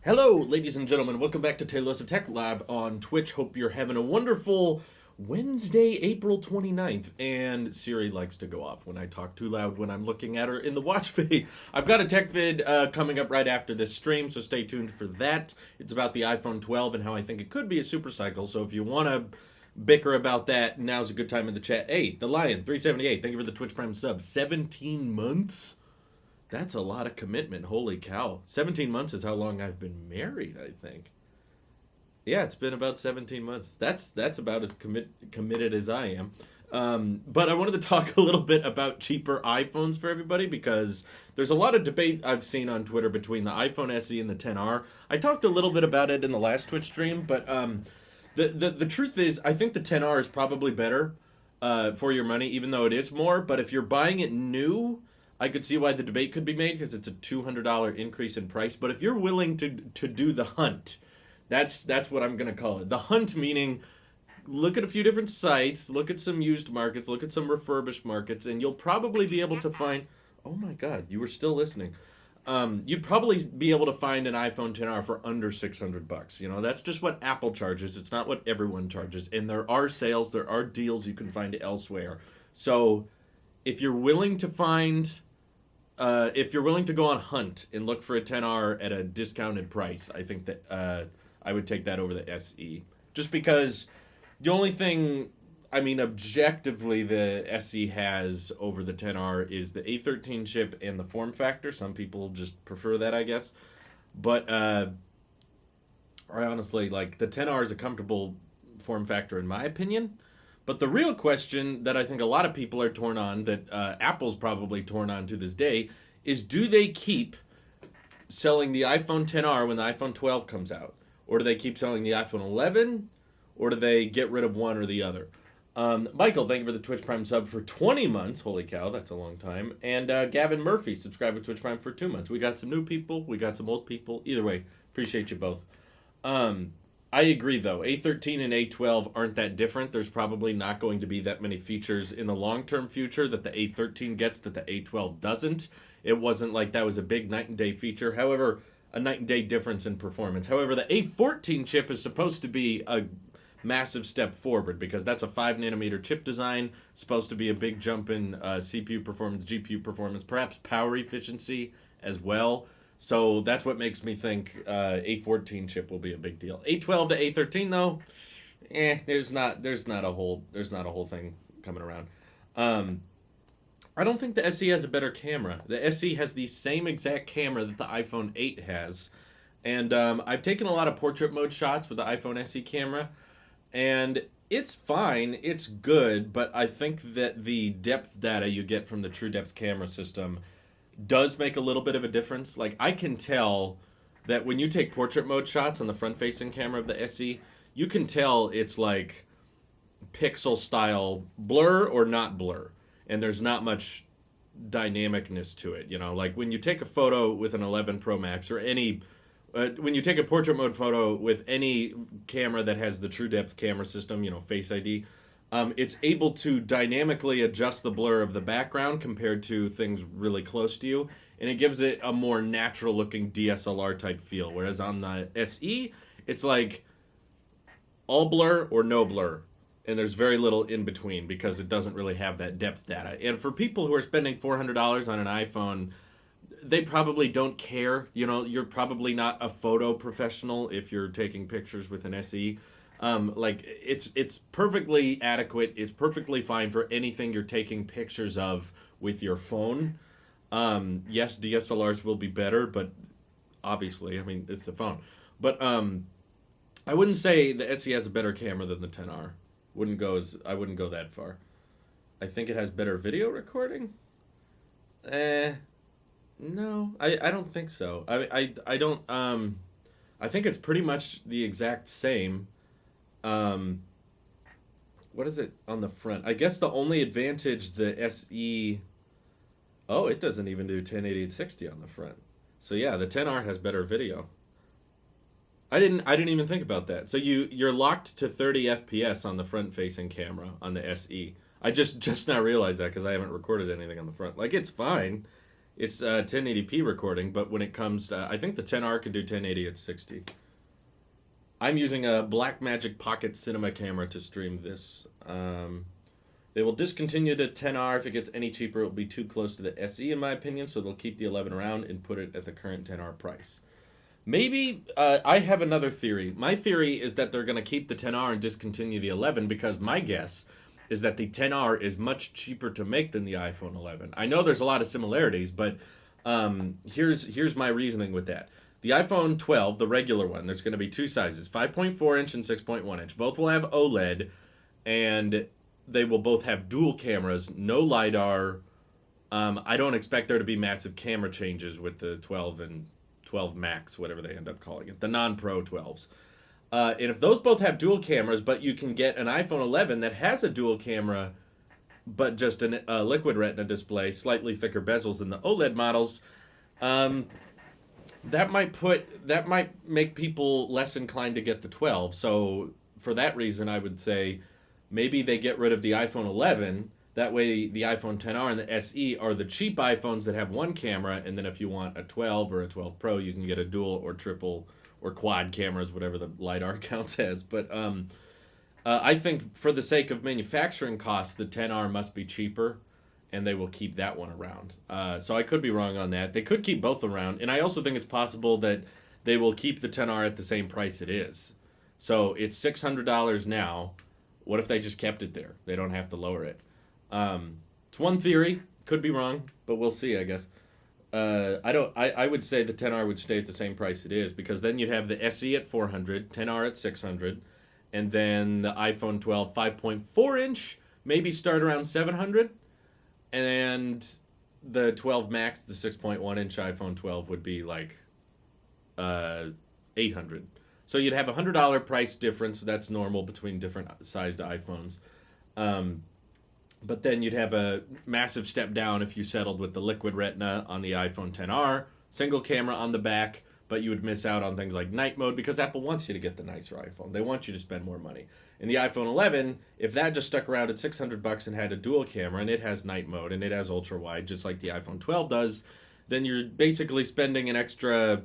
Hello, ladies and gentlemen. Welcome back to Taylor's of Tech Live on Twitch. Hope you're having a wonderful Wednesday, April 29th. And Siri likes to go off when I talk too loud when I'm looking at her in the watch feed. I've got a tech vid coming up right after this stream, so stay tuned for that. It's about the iPhone 12 and how I think it could be a super cycle. So if you want to bicker about that, now's a good time in the chat. Hey, the Lion 378, thank you for the Twitch Prime sub. 17 months? That's a lot of commitment. Holy cow. 17 months is how long I've been married, I think. Yeah, it's been about 17 months. That's about as committed as I am. But I wanted to talk a little bit about cheaper iPhones for everybody because there's a lot of debate I've seen on Twitter between the iPhone SE and the XR. I talked a little bit about it in the last Twitch stream, but the truth is I think the XR is probably better for your money, even though it is more. But if you're buying it new, I could see why the debate could be made because it's a $200 increase in price. But if you're willing to do the hunt, that's what I'm going to call it. The hunt meaning look at a few different sites, look at some used markets, look at some refurbished markets, and you'll probably be able to find... Oh my God, you were still listening. You'd probably be able to find an iPhone XR for under $600. You know, that's just what Apple charges. It's not what everyone charges. And there are sales, there are deals you can find elsewhere. So if you're willing to find... if you're willing to go on hunt and look for a XR at a discounted price, I think that I would take that over the SE. Just because the only thing, I mean, objectively the SE has over the XR is the A13 chip and the form factor. Some people just prefer that, I guess. But I honestly, like, the XR is a comfortable form factor in my opinion. But the real question that I think a lot of people are torn on, that Apple's probably torn on to this day, is do they keep selling the iPhone XR when the iPhone 12 comes out? Or do they keep selling the iPhone 11? Or do they get rid of one or the other? Michael, thank you for the Twitch Prime sub for 20 months. Holy cow, that's a long time. And Gavin Murphy, subscribed to Twitch Prime for 2 months. We got some new people. We got some old people. Either way, appreciate you both. I agree, though. A13 and A12 aren't that different. There's probably not going to be that many features in the long-term future that the A13 gets that the A12 doesn't. It wasn't like that was a big night and day feature. However, a night and day difference in performance. However, the A14 chip is supposed to be a massive step forward because that's a 5nm chip design, supposed to be a big jump in CPU performance, GPU performance, perhaps power efficiency as well. So that's what makes me think A14 chip will be a big deal. A12 to A13 though, there's not a whole thing coming around. I don't think the SE has a better camera. The SE has the same exact camera that the iPhone 8 has, and I've taken a lot of portrait mode shots with the iPhone SE camera, and it's fine, it's good, but I think that the depth data you get from the True Depth camera system does make a little bit of a difference. Like, I can tell that when you take portrait mode shots on the front-facing camera of the SE, you can tell it's like pixel-style blur or not blur, and there's not much dynamicness to it. You know, like when you take a photo with an 11 Pro Max or any... when you take a portrait mode photo with any camera that has the True Depth camera system, you know, Face ID, it's able to dynamically adjust the blur of the background compared to things really close to you, and it gives it a more natural-looking DSLR type feel. Whereas on the SE, it's like all blur or no blur, and there's very little in between because it doesn't really have that depth data. And for people who are spending $400 on an iPhone, they probably don't care. You know, you're probably not a photo professional if you're taking pictures with an SE. Like, it's perfectly adequate. It's perfectly fine for anything you're taking pictures of with your phone. Yes, DSLRs will be better, but obviously, I mean, it's the phone. But I wouldn't say the SE has a better camera than the XR. I wouldn't go that far. I think it has better video recording. No, I don't think so. I don't. I think it's pretty much the exact same. What is it on the front? I guess the only advantage the SE... Oh, it doesn't even do 1080-60 on the front. So yeah, the XR has better video. I didn't even think about that. So you're locked to 30 FPS on the front-facing camera on the SE. I just now realized that because I haven't recorded anything on the front. Like, it's fine. It's 1080p recording, but when it comes to, I think the 10R can do 1080 at 60. I'm using a Blackmagic Pocket Cinema camera to stream this. They will discontinue the 10R if it gets any cheaper. It will be too close to the SE, in my opinion, so they'll keep the 11 around and put it at the current 10R price. Maybe, I have another theory. My theory is that they're going to keep the 10R and discontinue the 11 because my guess is that the 10R is much cheaper to make than the iPhone 11. I know there's a lot of similarities, but here's my reasoning with that. The iPhone 12, the regular one, there's going to be two sizes, 5.4 inch and 6.1 inch. Both will have OLED, and they will both have dual cameras, no LiDAR. I don't expect there to be massive camera changes with the 12 and 12 Max, whatever they end up calling it, the non-Pro 12s. And if those both have dual cameras, but you can get an iPhone 11 that has a dual camera, but just a liquid retina display, slightly thicker bezels than the OLED models, that might make people less inclined to get the 12. So for that reason, I would say maybe they get rid of the iPhone 11. That way, the iPhone XR and the SE are the cheap iPhones that have one camera, and then if you want a 12 or a 12 Pro, you can get a dual or triple or quad cameras, whatever the LiDAR counts as. But I think for the sake of manufacturing costs, the 10R must be cheaper, and they will keep that one around. So I could be wrong on that. They could keep both around, and I also think it's possible that they will keep the 10R at the same price it is. So it's $600 now. What if they just kept it there? They don't have to lower it. It's one theory. Could be wrong, but we'll see, I guess. I would say the 10R would stay at the same price it is, because then you'd have the SE at $400, 10R at $600, and then the iPhone 12 5.4 inch maybe start around $700, and the 12 Max, the 6.1 inch iPhone 12 would be like $800. So you'd have a $100 price difference. That's normal between different sized iPhones. But then you'd have a massive step down if you settled with the liquid retina on the iPhone XR, single camera on the back, but you would miss out on things like night mode because Apple wants you to get the nicer iPhone. They want you to spend more money. In the iPhone 11, if that just stuck around at $600 and had a dual camera and it has night mode and it has ultra wide just like the iPhone 12 does, then you're basically spending an extra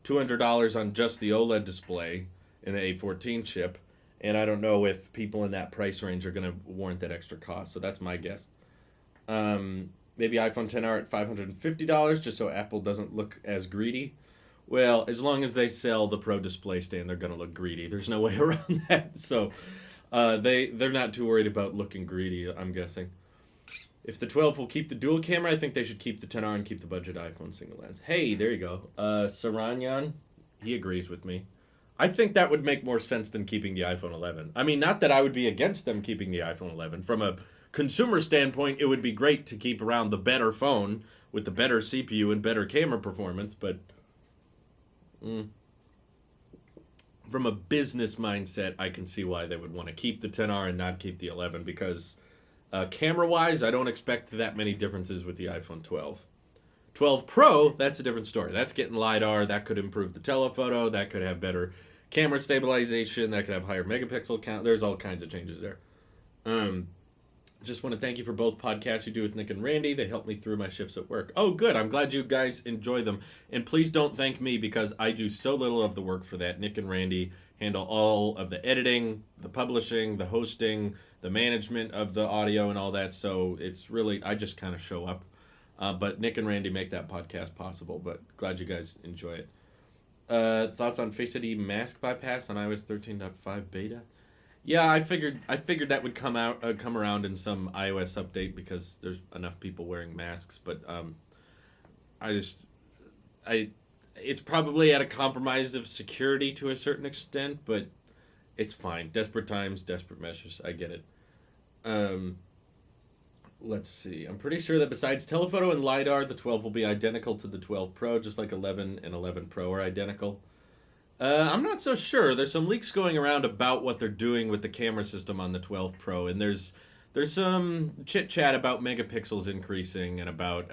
$200 on just the OLED display in the A14 chip. And I don't know if people in that price range are going to warrant that extra cost. So that's my guess. Maybe iPhone XR at $550 just so Apple doesn't look as greedy. Well, as long as they sell the Pro Display stand, they're going to look greedy. There's no way around that. So they're not too worried about looking greedy, I'm guessing. If the 12 will keep the dual camera, I think they should keep the XR and keep the budget iPhone single lens. Hey, there you go. Saranyan, he agrees with me. I think that would make more sense than keeping the iPhone 11. I mean, not that I would be against them keeping the iPhone 11. From a consumer standpoint, it would be great to keep around the better phone with the better CPU and better camera performance, but from a business mindset, I can see why they would want to keep the XR and not keep the 11 because camera-wise, I don't expect that many differences with the iPhone 12. 12 Pro, that's a different story. That's getting LiDAR. That could improve the telephoto. That could have better camera stabilization. That could have higher megapixel count. There's all kinds of changes there. Just want to thank you for both podcasts you do with Nick and Randy. They help me through my shifts at work. Oh, good. I'm glad you guys enjoy them. And please don't thank me because I do so little of the work for that. Nick and Randy handle all of the editing, the publishing, the hosting, the management of the audio and all that. So it's really, I just kind of show up. But Nick and Randy make that podcast possible. But glad you guys enjoy it. Thoughts on Face ID mask bypass on iOS 13.5 beta? Yeah, I figured that would come around in some iOS update because there's enough people wearing masks. But it's probably at a compromise of security to a certain extent, but it's fine. Desperate times, desperate measures. I get it. Let's see. I'm pretty sure that besides telephoto and LiDAR, the 12 will be identical to the 12 Pro, just like 11 and 11 Pro are identical. I'm not so sure. There's some leaks going around about what they're doing with the camera system on the 12 Pro, and there's some chit-chat about megapixels increasing and about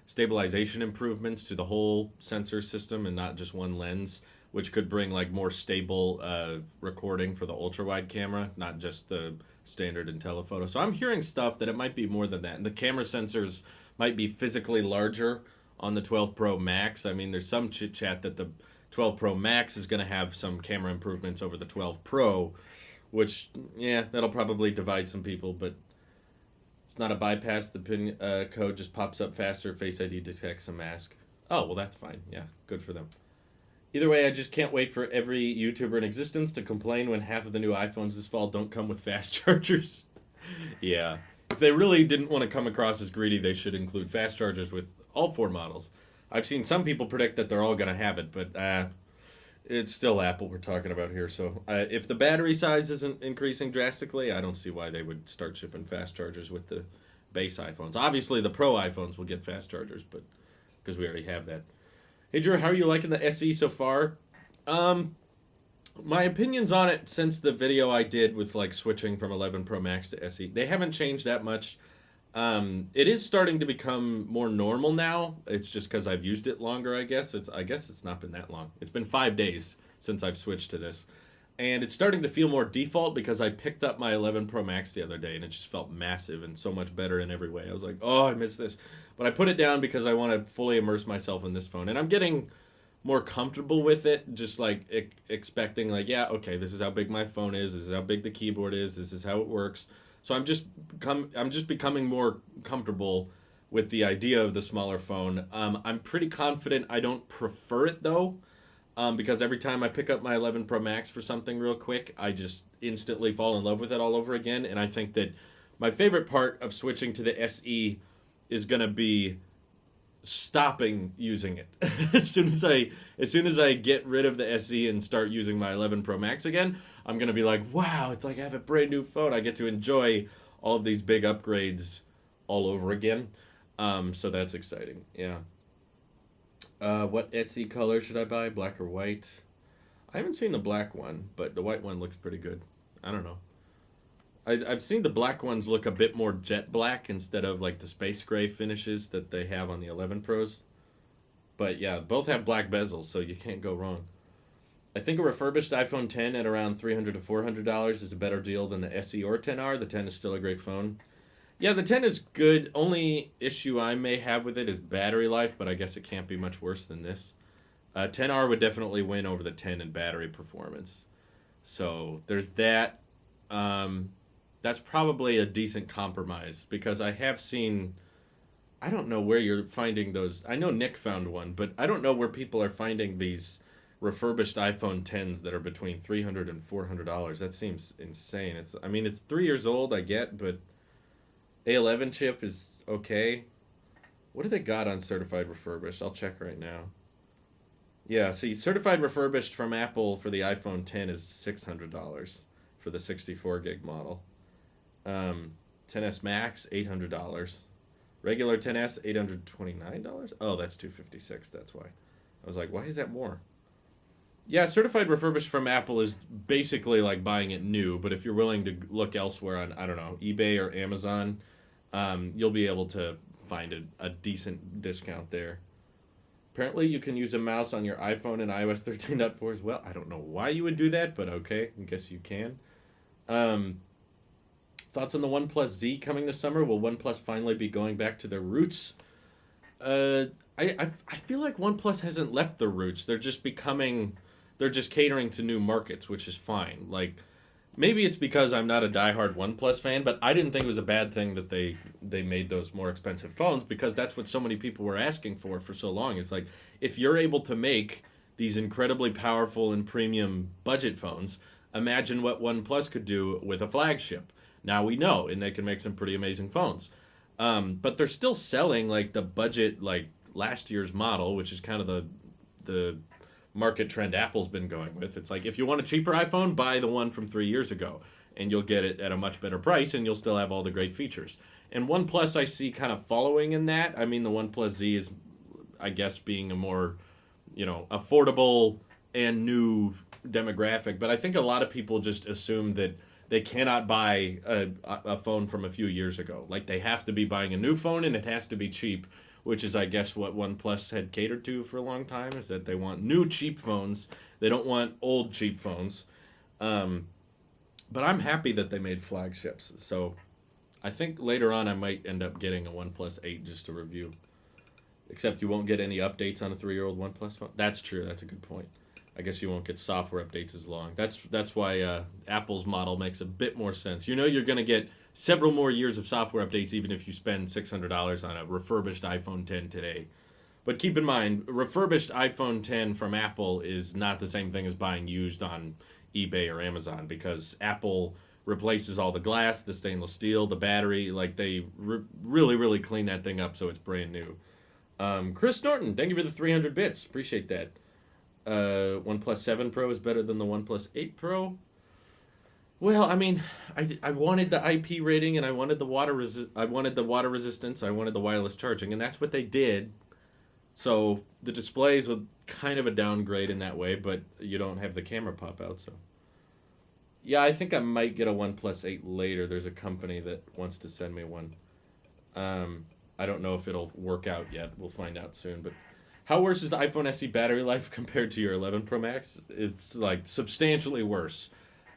stabilization improvements to the whole sensor system and not just one lens, which could bring like more stable recording for the ultra-wide camera, not just the standard in telephoto. So I'm hearing stuff that it might be more than that. And the camera sensors might be physically larger on the 12 Pro Max. I mean, there's some chit chat that the 12 Pro Max is going to have some camera improvements over the 12 Pro, which, yeah, that'll probably divide some people, but it's not a bypass. The PIN code just pops up faster. Face ID detects a mask. Oh, well, that's fine. Yeah, good for them. Either way, I just can't wait for every YouTuber in existence to complain when half of the new iPhones this fall don't come with fast chargers. Yeah. If they really didn't want to come across as greedy, they should include fast chargers with all 4 models. I've seen some people predict that they're all going to have it, but it's still Apple we're talking about here. So if the battery size isn't increasing drastically, I don't see why they would start shipping fast chargers with the base iPhones. Obviously, the Pro iPhones will get fast chargers, but because we already have that. Hey, Drew, how are you liking the SE so far? My opinions on it since the video I did with like switching from 11 Pro Max to SE, they haven't changed that much. It is starting to become more normal now. It's just because I've used it longer, I guess. I guess it's not been that long. It's been 5 days since I've switched to this. And it's starting to feel more default because I picked up my 11 Pro Max the other day and it just felt massive and so much better in every way. I was like, oh, I miss this. But I put it down because I want to fully immerse myself in this phone. And I'm getting more comfortable with it, just like expecting like, yeah, okay, this is how big my phone is, this is how big the keyboard is, this is how it works. So I'm just becoming more comfortable with the idea of the smaller phone. I'm pretty confident I don't prefer it though, because every time I pick up my 11 Pro Max for something real quick, I just instantly fall in love with it all over again. And I think that my favorite part of switching to the SE is gonna be stopping using it. as soon as I get rid of the SE and start using my 11 Pro Max again, I'm gonna be like, wow, it's like I have a brand new phone. I get to enjoy all of these big upgrades all over again. So that's exciting. Yeah. What SE color should I buy? Black or white? I haven't seen the black one, but the white one looks pretty good. I don't know. I've seen the black ones look a bit more jet black instead of like the space gray finishes that they have on the 11 Pros. But yeah, both have black bezels, so you can't go wrong. I think a refurbished iPhone 10 at around $300 to $400 is a better deal than the SE or 10R. The 10 is still a great phone. Yeah, the 10 is good. Only issue I may have with it is battery life, but I guess it can't be much worse than this. 10R would definitely win over the 10 in battery performance. So there's that. That's probably a decent compromise because I have seen, I don't know where you're finding those. I know Nick found one, but I don't know where people are finding these refurbished iPhone 10s that are between $300 and $400. That seems insane. It's 3 years old, I get, but A11 chip is okay. What do they got on certified refurbished? I'll check right now. Yeah, see, certified refurbished from Apple for the iPhone 10 is $600 for the 64 gig model. 10s Max, $800. Regular 10s, $829. Oh, that's $256. That's why. I was like, why is that more? Yeah, certified refurbished from Apple is basically like buying it new, but if you're willing to look elsewhere on, I don't know, eBay or Amazon, you'll be able to find a decent discount there. Apparently, you can use a mouse on your iPhone in iOS 13.4 as well. I don't know why you would do that, but okay, I guess you can. Thoughts on the OnePlus Z coming this summer? Will OnePlus finally be going back to their roots? I feel like OnePlus hasn't left their roots. They're just catering to new markets, which is fine. Like, maybe it's because I'm not a diehard OnePlus fan, but I didn't think it was a bad thing that they made those more expensive phones because that's what so many people were asking for so long. It's like, if you're able to make these incredibly powerful and premium budget phones, imagine what OnePlus could do with a flagship. Now we know, and they can make some pretty amazing phones. But they're still selling like the budget, like last year's model, which is kind of the market trend Apple's been going with. It's like, if you want a cheaper iPhone, buy the one from 3 years ago, and you'll get it at a much better price, and you'll still have all the great features. And OnePlus, I see kind of following in that. I mean, the OnePlus Z is, I guess, being a more, affordable and new demographic. But I think a lot of people just assume that they cannot buy a phone from a few years ago. Like, they have to be buying a new phone, and it has to be cheap, which is, I guess, what OnePlus had catered to for a long time, is that they want new cheap phones. They don't want old cheap phones. But I'm happy that they made flagships. So I think later on I might end up getting a OnePlus 8 just to review. Except you won't get any updates on a 3-year-old OnePlus phone. That's true. That's a good point. I guess you won't get software updates as long. That's why Apple's model makes a bit more sense. You know you're going to get several more years of software updates even if you spend $600 on a refurbished iPhone 10 today. But keep in mind, refurbished iPhone 10 from Apple is not the same thing as buying used on eBay or Amazon because Apple replaces all the glass, the stainless steel, the battery. Like they really, really clean that thing up so it's brand new. Chris Norton, thank you for the 300 bits. Appreciate that. OnePlus 7 Pro is better than the OnePlus 8 Pro. Well, I mean, I wanted the IP rating and I wanted the I wanted the water resistance. I wanted the wireless charging, and that's what they did. So the display is kind of a downgrade in that way, but you don't have the camera pop out. So yeah, I think I might get a OnePlus 8 later. There's a company that wants to send me one. I don't know if it'll work out yet. We'll find out soon. But how worse is the iPhone SE battery life compared to your 11 Pro Max? It's like substantially worse.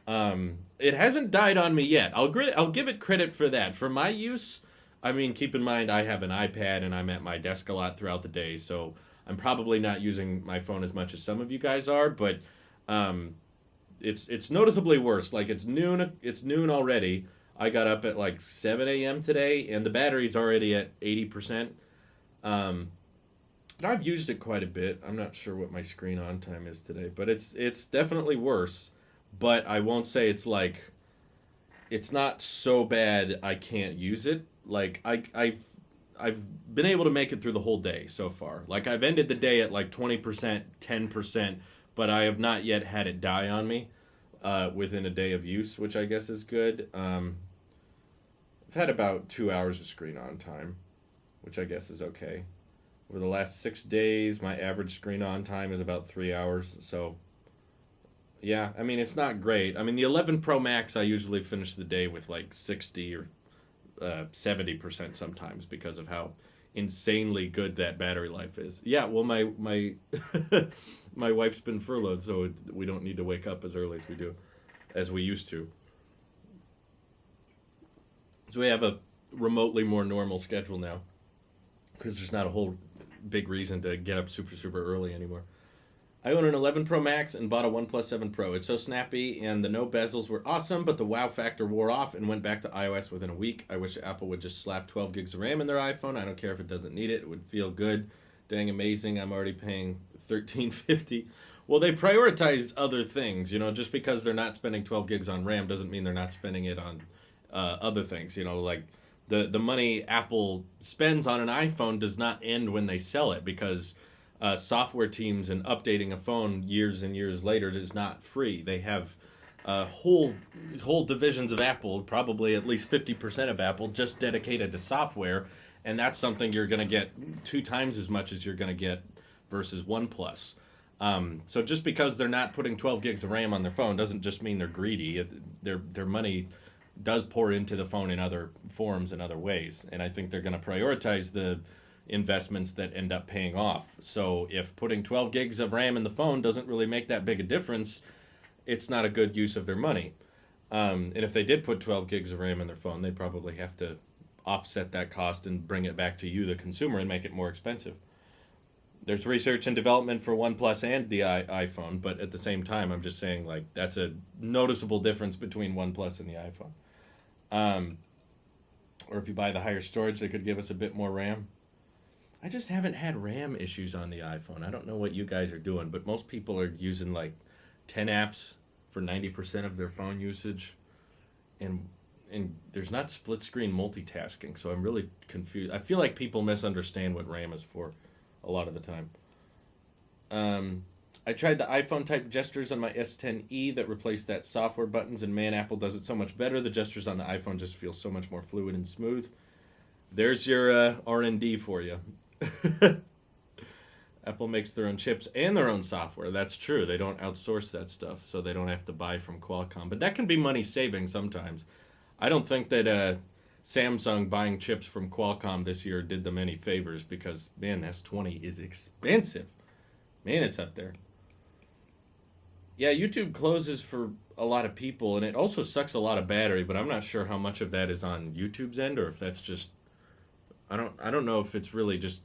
It hasn't died on me yet. I'll give it credit for that. For my use, I mean, keep in mind I have an iPad and I'm at my desk a lot throughout the day, so I'm probably not using my phone as much as some of you guys are. But it's noticeably worse. Like it's noon. It's noon already. I got up at like 7 a.m. today, and the battery's already at 80%. And I've used it quite a bit. I'm not sure what my screen on time is today, but it's definitely worse. But I won't say it's not so bad I can't use it. Like I've been able to make it through the whole day so far. Like I've ended the day at like 20%, 10%, but I have not yet had it die on me within a day of use, which I guess is good. I've had about 2 hours of screen on time, which I guess is okay. Over the last 6 days, my average screen on time is about 3 hours. So, yeah, I mean, it's not great. I mean, the 11 Pro Max, I usually finish the day with like 60 or 70% sometimes because of how insanely good that battery life is. Yeah, well, my my wife's been furloughed, so we don't need to wake up as early as we used to. So we have a remotely more normal schedule now because there's not a whole big reason to get up super, super early anymore. I own an 11 Pro Max and bought a OnePlus 7 Pro. It's so snappy and the no bezels were awesome, but the wow factor wore off and went back to iOS within a week. I wish Apple would just slap 12 gigs of RAM in their iPhone. I don't care if it doesn't need it. It would feel good. Dang amazing. I'm already paying $13.50. Well, they prioritize other things. Just because they're not spending 12 gigs on RAM doesn't mean they're not spending it on other things. Like the money Apple spends on an iPhone does not end when they sell it because software teams and updating a phone years and years later is not free. They have whole divisions of Apple, probably at least 50% of Apple, just dedicated to software, and that's something you're going to get 2 times as much as you're going to get versus OnePlus. So just because they're not putting 12 gigs of RAM on their phone doesn't just mean they're greedy. Their money does pour into the phone in other forms and other ways, and I think they're going to prioritize the investments that end up paying off. So if putting 12 gigs of RAM in the phone doesn't really make that big a difference, it's not a good use of their money. And if they did put 12 gigs of RAM in their phone, they probably have to offset that cost and bring it back to you, the consumer, and make it more expensive. There's research and development for OnePlus and the iPhone, but at the same time, I'm just saying like that's a noticeable difference between OnePlus and the iPhone. Or if you buy the higher storage, they could give us a bit more RAM. I just haven't had RAM issues on the iPhone. I don't know what you guys are doing, but most people are using like 10 apps for 90% of their phone usage, and there's not split screen multitasking, so I'm really confused. I feel like people misunderstand what RAM is for a lot of the time. I tried the iPhone type gestures on my S10e that replaced that software buttons, and man, Apple does it so much better. The gestures on the iPhone just feel so much more fluid and smooth. There's your R&D for you. Apple makes their own chips and their own software. That's true. They don't outsource that stuff, so they don't have to buy from Qualcomm. But that can be money saving sometimes. I don't think that Samsung buying chips from Qualcomm this year did them any favors because, man, S20 is expensive. Man, it's up there. Yeah, YouTube closes for a lot of people, and it also sucks a lot of battery, but I'm not sure how much of that is on YouTube's end or if that's just... I don't know if it's really just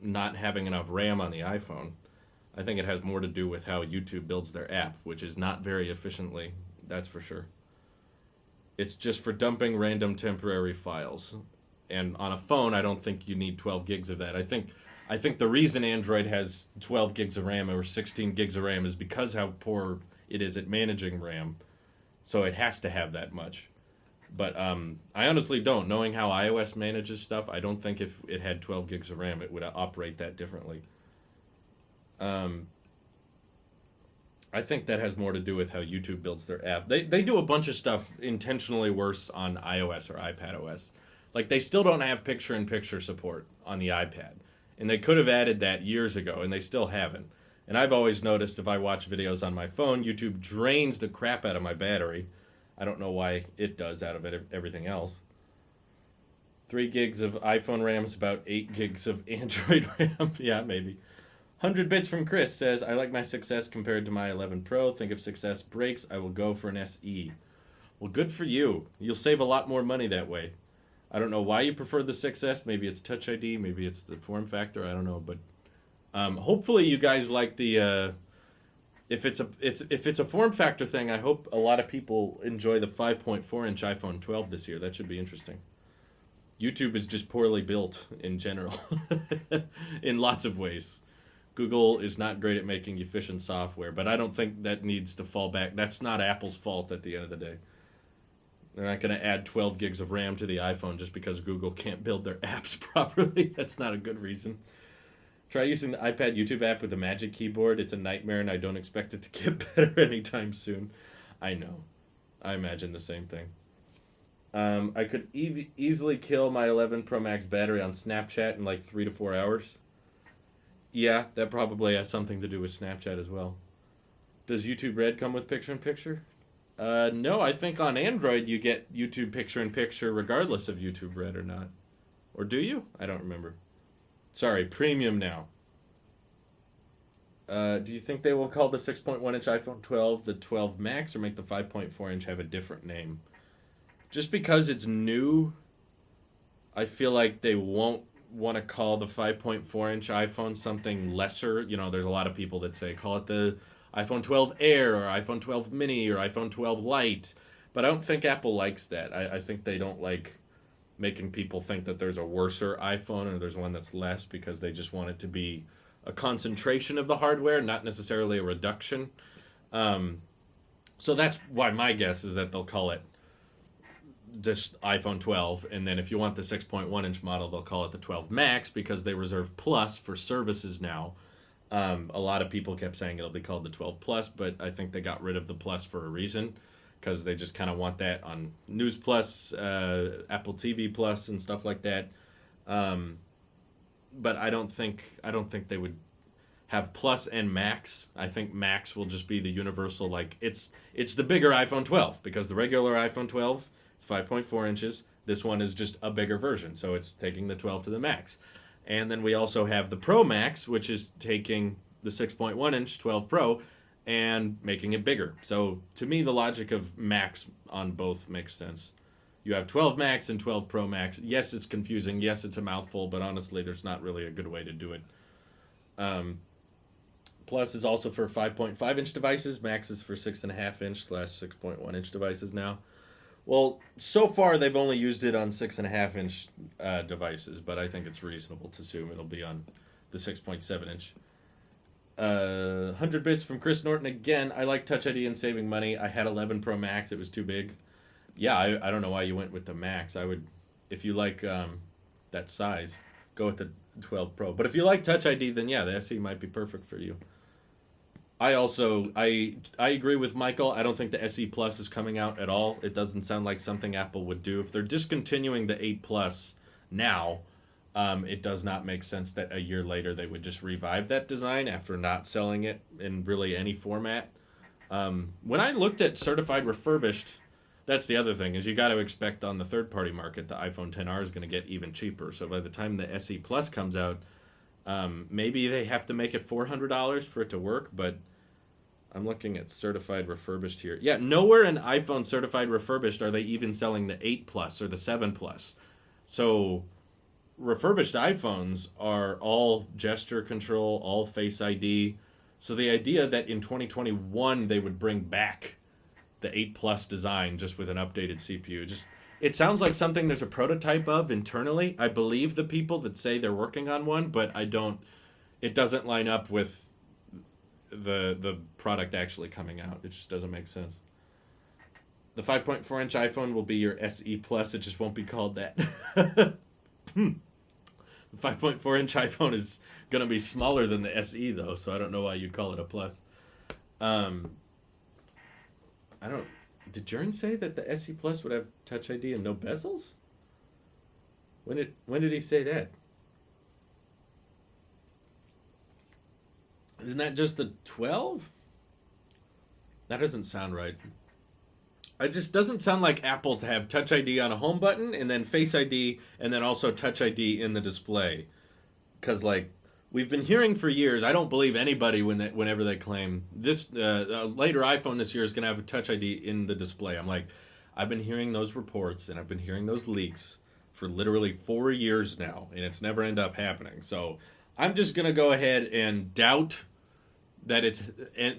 not having enough RAM on the iPhone. I think it has more to do with how YouTube builds their app, which is not very efficiently, that's for sure. It's just for dumping random temporary files. And on a phone, I don't think you need 12 gigs of that. I think the reason Android has 12 gigs of RAM or 16 gigs of RAM is because how poor it is at managing RAM. So it has to have that much. But I honestly don't. Knowing how iOS manages stuff, I don't think if it had 12 gigs of RAM, it would operate that differently. I think that has more to do with how YouTube builds their app. They do a bunch of stuff intentionally worse on iOS or iPadOS. Like, they still don't have picture-in-picture support on the iPad. And they could have added that years ago, and they still haven't. And I've always noticed if I watch videos on my phone, YouTube drains the crap out of my battery. I don't know why it does out of it, everything else. 3 gigs of iPhone RAM is about 8 gigs of Android RAM. Yeah, maybe. 100 bits from Chris says, I like my success compared to my 11 Pro. Think if success breaks, I will go for an SE. Well, good for you. You'll save a lot more money that way. I don't know why you prefer the 6S. Maybe it's Touch ID. Maybe it's the form factor. I don't know. But hopefully you guys like the... if it's a form factor thing, I hope a lot of people enjoy the 5.4-inch iPhone 12 this year. That should be interesting. YouTube is just poorly built in general. In lots of ways. Google is not great at making efficient software, but I don't think that needs to fall back. That's not Apple's fault at the end of the day. They're not going to add 12 gigs of RAM to the iPhone just because Google can't build their apps properly. That's not a good reason. Try using the iPad YouTube app with a Magic Keyboard. It's a nightmare, and I don't expect it to get better anytime soon. I know. I imagine the same thing. I could easily kill my 11 Pro Max battery on Snapchat in like 3 to 4 hours. Yeah, that probably has something to do with Snapchat as well. Does YouTube Red come with picture-in-picture? No, I think on Android you get YouTube picture-in-picture regardless of YouTube Red or not. Or do you? I don't remember. Sorry, premium now. Do you think they will call the 6.1-inch iPhone 12 the 12 Max or make the 5.4-inch have a different name? Just because it's new, I feel like they won't want to call the 5.4-inch iPhone something lesser. You know, there's a lot of people that say call it the iPhone 12 Air or iPhone 12 Mini or iPhone 12 Lite. But I don't think Apple likes that. I think they don't like making people think that there's a worser iPhone or there's one that's less because they just want it to be a concentration of the hardware, not necessarily a reduction. So that's why my guess is that they'll call it just iPhone 12, and then if you want the 6.1-inch model, they'll call it the 12 Max because they reserve Plus for services now. A lot of people kept saying it'll be called the 12 Plus, but I think they got rid of the Plus for a reason because they just kind of want that on News Plus, Apple TV Plus, and stuff like that. But I don't think they would have Plus and Max. I think Max will just be the universal, like it's the bigger iPhone 12 because the regular iPhone 12 is 5.4 inches. This one is just a bigger version, so it's taking the 12 to the Max. And then we also have the Pro Max, which is taking the 6.1-inch 12 Pro and making it bigger. So to me, the logic of Max on both makes sense. You have 12 Max and 12 Pro Max. Yes, it's confusing. Yes, it's a mouthful, but honestly, there's not really a good way to do it. Plus is also for 5.5-inch devices. Max is for 6.5-inch / 6.1-inch devices now. Well, so far they've only used it on 6.5-inch devices, but I think it's reasonable to assume it'll be on the 6.7-inch. 100 bits from Chris Norton again. I like Touch ID and saving money. I had 11 Pro Max. It was too big. Yeah, I don't know why you went with the Max. I would, if you like that size, go with the 12 Pro. But if you like Touch ID, then yeah, the SE might be perfect for you. I agree with Michael. I don't think the SE Plus is coming out at all. It doesn't sound like something Apple would do. If they're discontinuing the 8 Plus now, it does not make sense that a year later they would just revive that design after not selling it in really any format. When I looked at certified refurbished, that's the other thing, is you got to expect on the third-party market the iPhone XR is going to get even cheaper. So by the time the SE Plus comes out, maybe they have to make it $400 for it to work, but I'm looking at certified refurbished here. Yeah, nowhere in iPhone certified refurbished are they even selling the 8 Plus or the 7 Plus. So refurbished iPhones are all gesture control, all Face ID. So the idea that in 2021 they would bring back the 8 Plus design just with an updated CPU, just it sounds like something there's a prototype of internally. I believe the people that say they're working on one, but I don't. It doesn't line up with the product actually coming out. It just doesn't make sense. The 5.4-inch iPhone will be your SE Plus. It just won't be called that. The 5.4-inch iPhone is going to be smaller than the SE, though, so I don't know why you'd call it a Plus. I don't... Did Jern say that the SE Plus would have Touch ID and no bezels? When did he say that? Isn't that just the 12? That doesn't sound right. It just doesn't sound like Apple to have Touch ID on a home button and then Face ID and then also Touch ID in the display. Because, like, we've been hearing for years, I don't believe anybody whenever they claim this later iPhone this year is going to have a Touch ID in the display. I'm like, I've been hearing those reports and I've been hearing those leaks for literally 4 years now, and it's never ended up happening. So I'm just going to go ahead and doubt that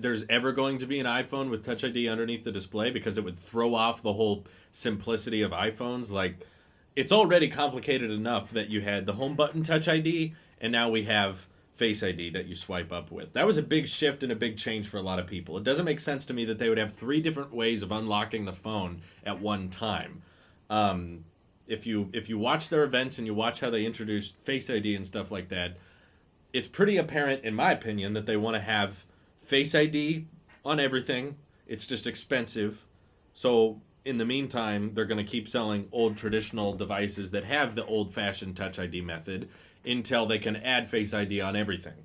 there's ever going to be an iPhone with Touch ID underneath the display, because it would throw off the whole simplicity of iPhones. Like, it's already complicated enough that you had the home button Touch ID, and now we have Face ID that you swipe up with. That was a big shift and a big change for a lot of people. It doesn't make sense to me that they would have 3 different ways of unlocking the phone at one time. If you watch their events and you watch how they introduced Face ID and stuff like that, it's pretty apparent, in my opinion, that they want to have Face ID on everything. It's just expensive. So in the meantime, they're going to keep selling old traditional devices that have the old-fashioned Touch ID method until they can add Face ID on everything.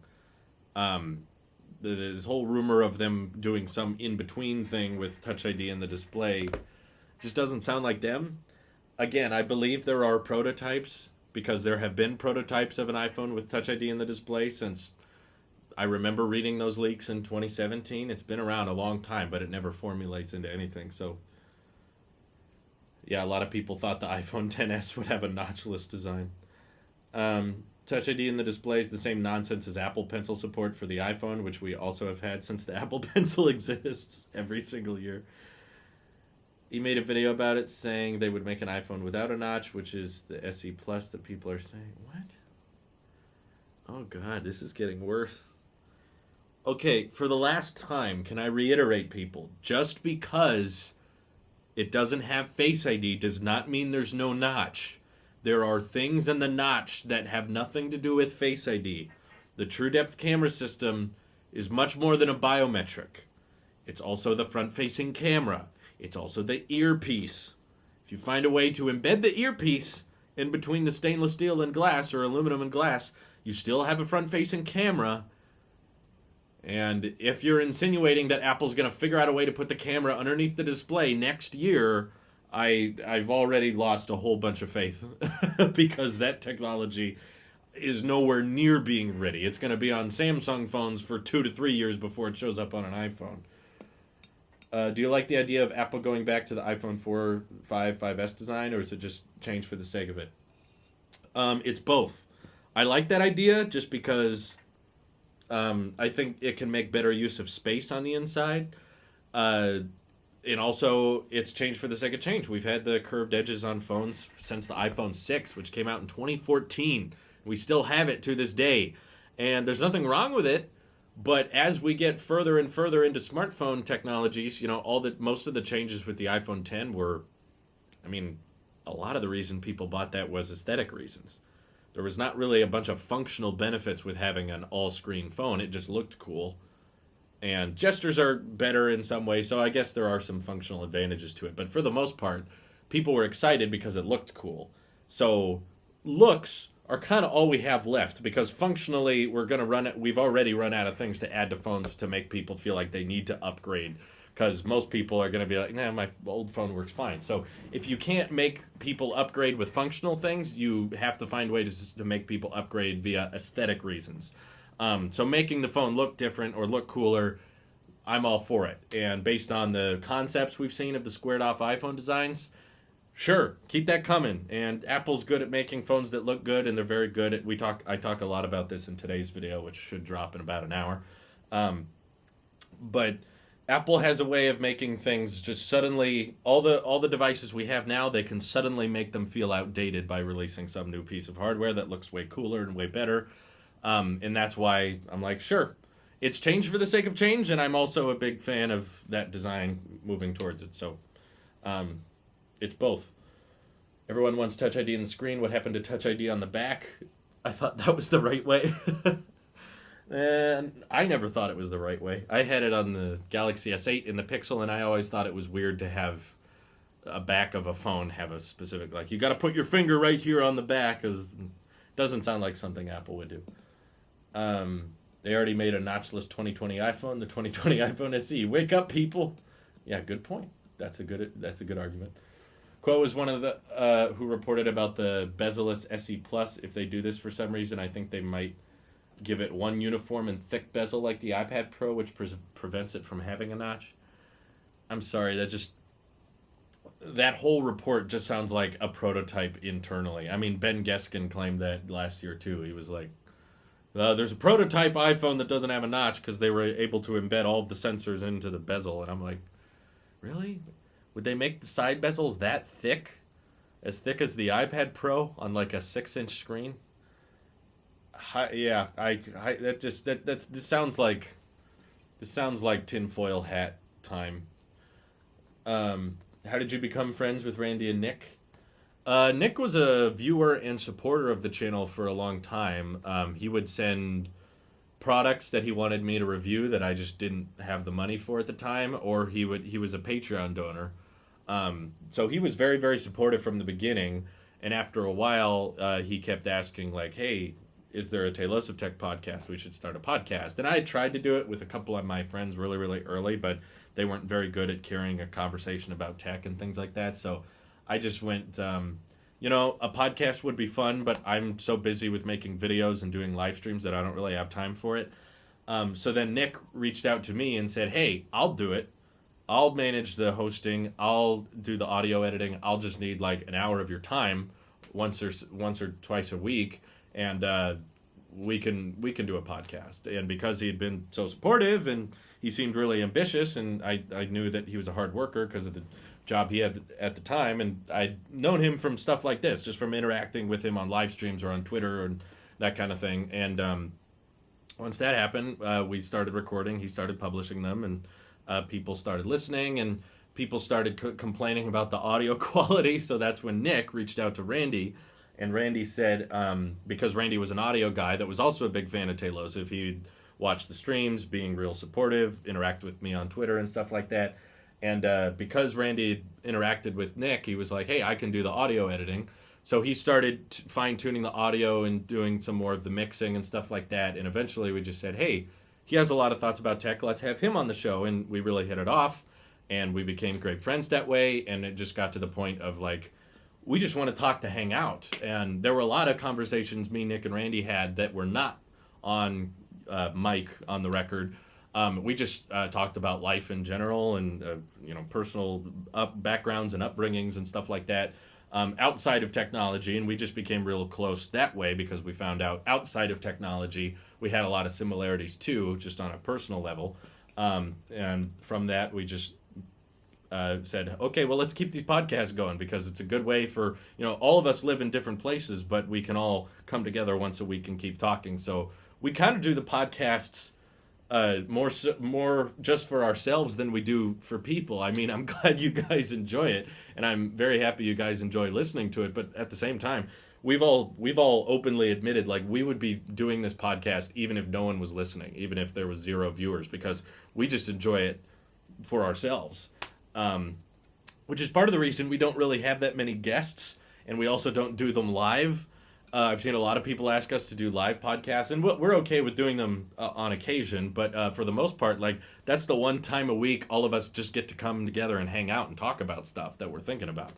This whole rumor of them doing some in-between thing with Touch ID in the display just doesn't sound like them. Again, I believe there are prototypes, because there have been prototypes of an iPhone with Touch ID in the display since I remember reading those leaks in 2017. It's been around a long time, but it never formulates into anything. So, yeah, a lot of people thought the iPhone XS would have a notchless design. Touch ID in the display is the same nonsense as Apple Pencil support for the iPhone, which we also have had since the Apple Pencil exists every single year. He made a video about it saying they would make an iPhone without a notch, which is the SE Plus that people are saying. What? Oh, God, this is getting worse. Okay, for the last time, can I reiterate, people? Just because it doesn't have Face ID does not mean there's no notch. There are things in the notch that have nothing to do with Face ID. The True Depth camera system is much more than a biometric. It's also the front-facing camera. It's also the earpiece. If you find a way to embed the earpiece in between the stainless steel and glass, or aluminum and glass, you still have a front-facing camera. And if you're insinuating that Apple's going to figure out a way to put the camera underneath the display next year, I've already lost a whole bunch of faith because that technology is nowhere near being ready. It's going to be on Samsung phones for 2 to 3 years before it shows up on an iPhone. Do you like the idea of Apple going back to the iPhone 4, 5, 5S design, or is it just change for the sake of it? It's both. I like that idea just because I think it can make better use of space on the inside. And also, it's change for the sake of change. We've had the curved edges on phones since the iPhone 6, which came out in 2014. We still have it to this day. And there's nothing wrong with it. But as we get further and further into smartphone technologies, you know, most of the changes with the iPhone 10 were, I mean, a lot of the reason people bought that was aesthetic reasons. There was not really a bunch of functional benefits with having an all-screen phone. It just looked cool. And gestures are better in some ways, so I guess there are some functional advantages to it. But for the most part, people were excited because it looked cool. So looks are kind of all we have left, because functionally we've already run out of things to add to phones to make people feel like they need to upgrade, because most people are going to be like, nah, my old phone works fine. So if you can't make people upgrade with functional things, you have to find ways to make people upgrade via aesthetic reasons. So making the phone look different or look cooler, I'm all for it. And based on the concepts we've seen of the squared off iPhone designs, Sure, keep that coming. And Apple's good at making phones that look good, and they're very good at. I talk a lot about this in today's video, which should drop in about an hour. Um, but Apple has a way of making things just suddenly all the devices we have now, they can suddenly make them feel outdated by releasing some new piece of hardware that looks way cooler and way better. And that's why I'm like, sure, it's change for the sake of change, and I'm also a big fan of that design moving towards it. So um, it's both. Everyone wants Touch ID on the screen. What happened to Touch ID on the back? I thought that was the right way. And I never thought it was the right way. I had it on the Galaxy S8 in the Pixel, and I always thought it was weird to have a back of a phone have a specific, like, you got to put your finger right here on the back, because it doesn't sound like something Apple would do. They already made a notchless 2020 iPhone, the 2020 iPhone SE. Wake up, people! Yeah, good point. That's a good argument. Quo is one of the who reported about the bezel-less SE Plus. If they do this for some reason, I think they might give it one uniform and thick bezel like the iPad Pro, which prevents it from having a notch. I'm sorry, that whole report just sounds like a prototype internally. I mean, Ben Geskin claimed that last year too. He was like, there's a prototype iPhone that doesn't have a notch because they were able to embed all of the sensors into the bezel. And I'm like, really? Would they make the side bezels that thick? As thick as the iPad Pro on like a 6-inch screen? This sounds like tinfoil hat time. How did you become friends with Randy and Nick? Nick was a viewer and supporter of the channel for a long time. He would send products that he wanted me to review that I just didn't have the money for at the time, or he was a Patreon donor. So he was very, very supportive from the beginning, and after a while, he kept asking, like, hey, is there a Talos of Tech podcast? We should start a podcast. And I had tried to do it with a couple of my friends really, really early, but they weren't very good at carrying a conversation about tech and things like that. So I just went, a podcast would be fun, but I'm so busy with making videos and doing live streams that I don't really have time for it. So then Nick reached out to me and said, hey, I'll do it. I'll manage the hosting. I'll do the audio editing. I'll just need like an hour of your time once or twice a week. And we can do a podcast. And because he had been so supportive and he seemed really ambitious, and I knew that he was a hard worker because of the job he had at the time, and I'd known him from stuff like this, just from interacting with him on live streams or on Twitter and that kind of thing. And once that happened, we started recording. He started publishing them, and people started listening, and people started complaining about the audio quality. So that's when Nick reached out to Randy. And Randy said, because Randy was an audio guy that was also a big fan of Talos, if he'd watch the streams, being real supportive, interact with me on Twitter and stuff like that. And because Randy interacted with Nick, he was like, hey, I can do the audio editing. So he started fine-tuning the audio and doing some more of the mixing and stuff like that. And eventually we just said, hey, he has a lot of thoughts about tech. Let's have him on the show. And we really hit it off. And we became great friends that way. And it just got to the point of like, we just want to talk to hang out. And there were a lot of conversations me, Nick, and Randy had that were not on mic on the record. We just talked about life in general and personal backgrounds and upbringings and stuff like that outside of technology. And we just became real close that way because we found out outside of technology we had a lot of similarities too, just on a personal level. And from that we just said, okay, well, let's keep these podcasts going because it's a good way for, all of us live in different places, but we can all come together once a week and keep talking. So we kind of do the podcasts more just for ourselves than we do for people. I mean, I'm glad you guys enjoy it, and I'm very happy you guys enjoy listening to it. But at the same time, we've all openly admitted, like, we would be doing this podcast even if no one was listening, even if there was 0 viewers, because we just enjoy it for ourselves. Which is part of the reason we don't really have that many guests, and we also don't do them live. I've seen a lot of people ask us to do live podcasts, and we're okay with doing them on occasion, but for the most part, like, that's the one time a week all of us just get to come together and hang out and talk about stuff that we're thinking about.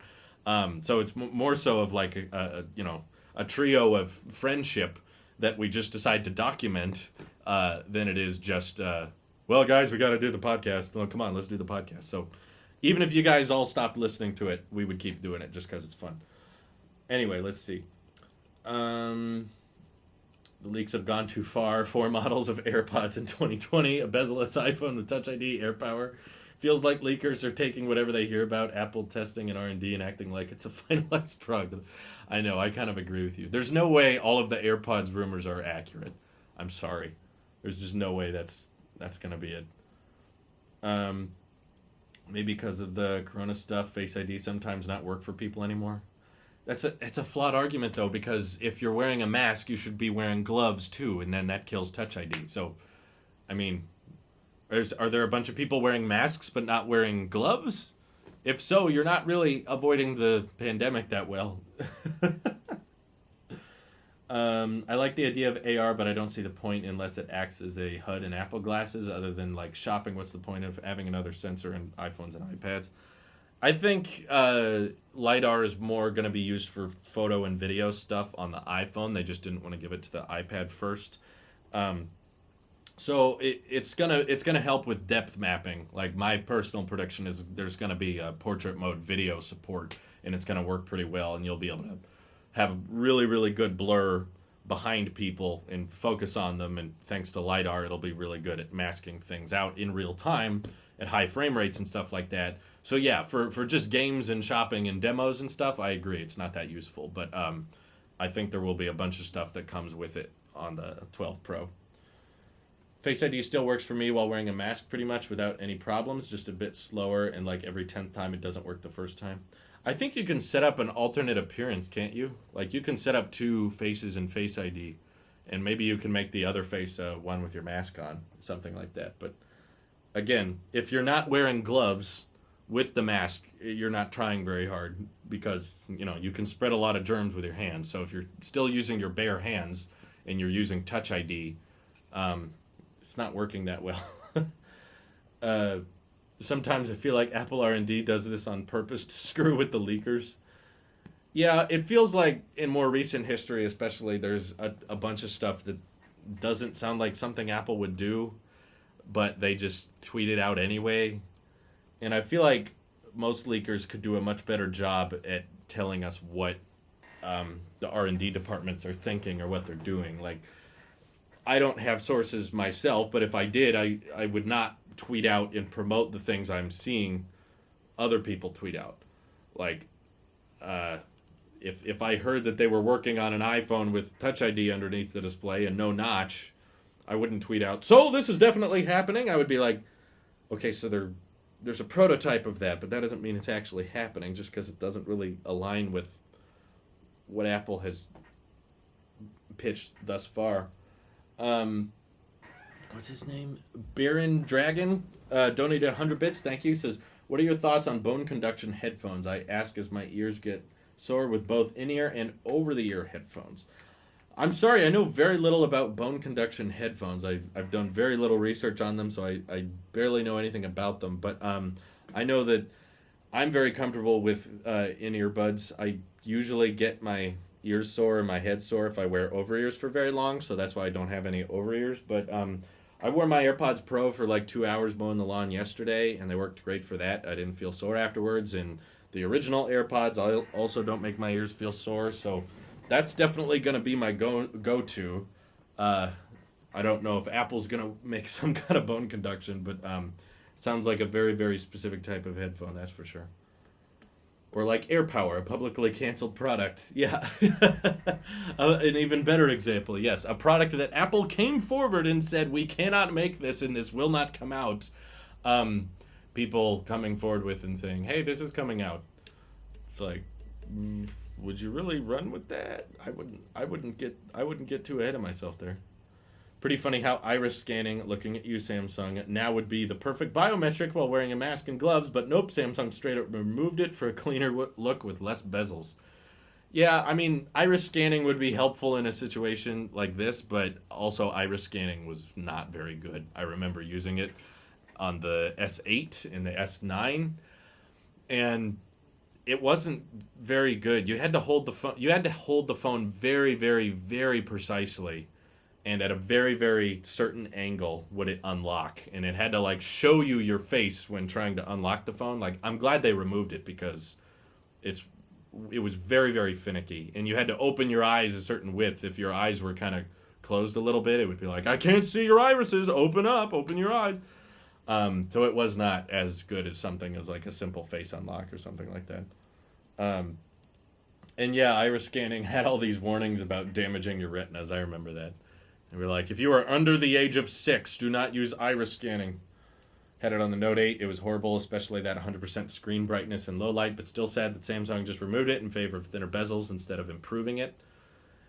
So it's more so of like a trio of friendship that we just decide to document than it is just, well, guys, we got to do the podcast. Oh, come on, let's do the podcast. So Even if you guys all stopped listening to it, we would keep doing it just because it's fun. Anyway, let's see. Um, the leaks have gone too far. 4 models of AirPods in 2020, a bezel-less iPhone with Touch ID, AirPower. Feels like leakers are taking whatever they hear about Apple testing and R&D and acting like it's a finalized product. I know, I kind of agree with you. There's no way all of the AirPods rumors are accurate. I'm sorry. There's just no way that's going to be it. Um, Maybe because of the Corona stuff, Face ID sometimes not work for people anymore. It's a flawed argument though, because if you're wearing a mask, you should be wearing gloves too, and then that kills Touch ID. So, I mean, are there a bunch of people wearing masks but not wearing gloves? If so, you're not really avoiding the pandemic that well. I like the idea of AR, but I don't see the point unless it acts as a HUD in Apple glasses. Other than like shopping, what's the point of having another sensor in iPhones and iPads? I think LiDAR is more going to be used for photo and video stuff on the iPhone. They just didn't want to give it to the iPad first. So it's gonna help with depth mapping. Like my personal prediction is there's gonna be a portrait mode video support, and it's gonna work pretty well, and you'll be able to have really really good blur behind people and focus on them. And thanks to LiDAR, it'll be really good at masking things out in real time at high frame rates and stuff like that. So yeah, for just games and shopping and demos and stuff, I agree it's not that useful. But I think there will be a bunch of stuff that comes with it on the 12 Pro. Face ID still works for me while wearing a mask pretty much without any problems, just a bit slower, and like every 10th time it doesn't work the first time. I think you can set up an alternate appearance, can't you? Like you can set up two faces in Face ID, and maybe you can make the other face one with your mask on, something like that. But again, if you're not wearing gloves with the mask, you're not trying very hard because, you know, you can spread a lot of germs with your hands. So if you're still using your bare hands and you're using Touch ID, it's not working that well. uh, Sometimes I feel like Apple R&D does this on purpose to screw with the leakers. Yeah, it feels like in more recent history, especially, there's a bunch of stuff that doesn't sound like something Apple would do, but they just tweet it out anyway. And I feel like most leakers could do a much better job at telling us what the R&D departments are thinking or what they're doing. Like, I don't have sources myself, but if I did, I would not tweet out and promote the things I'm seeing other people tweet out. Like, if I heard that they were working on an iPhone with Touch ID underneath the display and no notch, I wouldn't tweet out, so this is definitely happening. I would be like, okay, so there's a prototype of that, but that doesn't mean it's actually happening just because it doesn't really align with what Apple has pitched thus far. What's his name? Baron Dragon donated 100 bits. Thank you. Says, what are your thoughts on bone conduction headphones? I ask as my ears get sore with both in-ear and over-the-ear headphones. I'm sorry, I know very little about bone conduction headphones. I've done very little research on them, so I barely know anything about them. But I know that I'm very comfortable with in-ear buds. I usually get my ears sore and my head sore if I wear over ears for very long, so that's why I don't have any over ears. But I wore my AirPods Pro for like 2 hours mowing the lawn yesterday, and they worked great for that. I didn't feel sore afterwards, and the original AirPods also don't make my ears feel sore, so that's definitely going to be my go-to. I don't know if Apple's going to make some kind of bone conduction, but it sounds like a very, very specific type of headphone, that's for sure. Or like AirPower, a publicly canceled product. Yeah. An even better example, yes. A product that Apple came forward and said, we cannot make this and this will not come out. People coming forward with and saying, hey, this is coming out. It's like, would you really run with that? I wouldn't get too ahead of myself there. Pretty funny how iris scanning, looking at you, Samsung, now would be the perfect biometric while wearing a mask and gloves, but nope, Samsung straight up removed it for a cleaner look with less bezels. Yeah, I mean, iris scanning would be helpful in a situation like this, but also iris scanning was not very good. I remember using it on the S8 and the S9, and it wasn't very good. You had to hold the phone. You had to hold the phone very, very, very precisely and at a very, very certain angle would it unlock, and it had to like show you your face when trying to unlock the phone. Like, I'm glad they removed it because it's it was very, very finicky, and you had to open your eyes a certain width. If your eyes were kind of closed a little bit, it would be like, I can't see your irises, open up, open your eyes. So it was not as good as something as like a simple face unlock or something like that. um, and yeah, iris scanning had all these warnings about damaging your retinas. I remember that. They were like, if you are under the age of 6, do not use iris scanning. Had it on the Note 8. It was horrible, especially that 100% screen brightness and low light, but still sad that Samsung just removed it in favor of thinner bezels instead of improving it.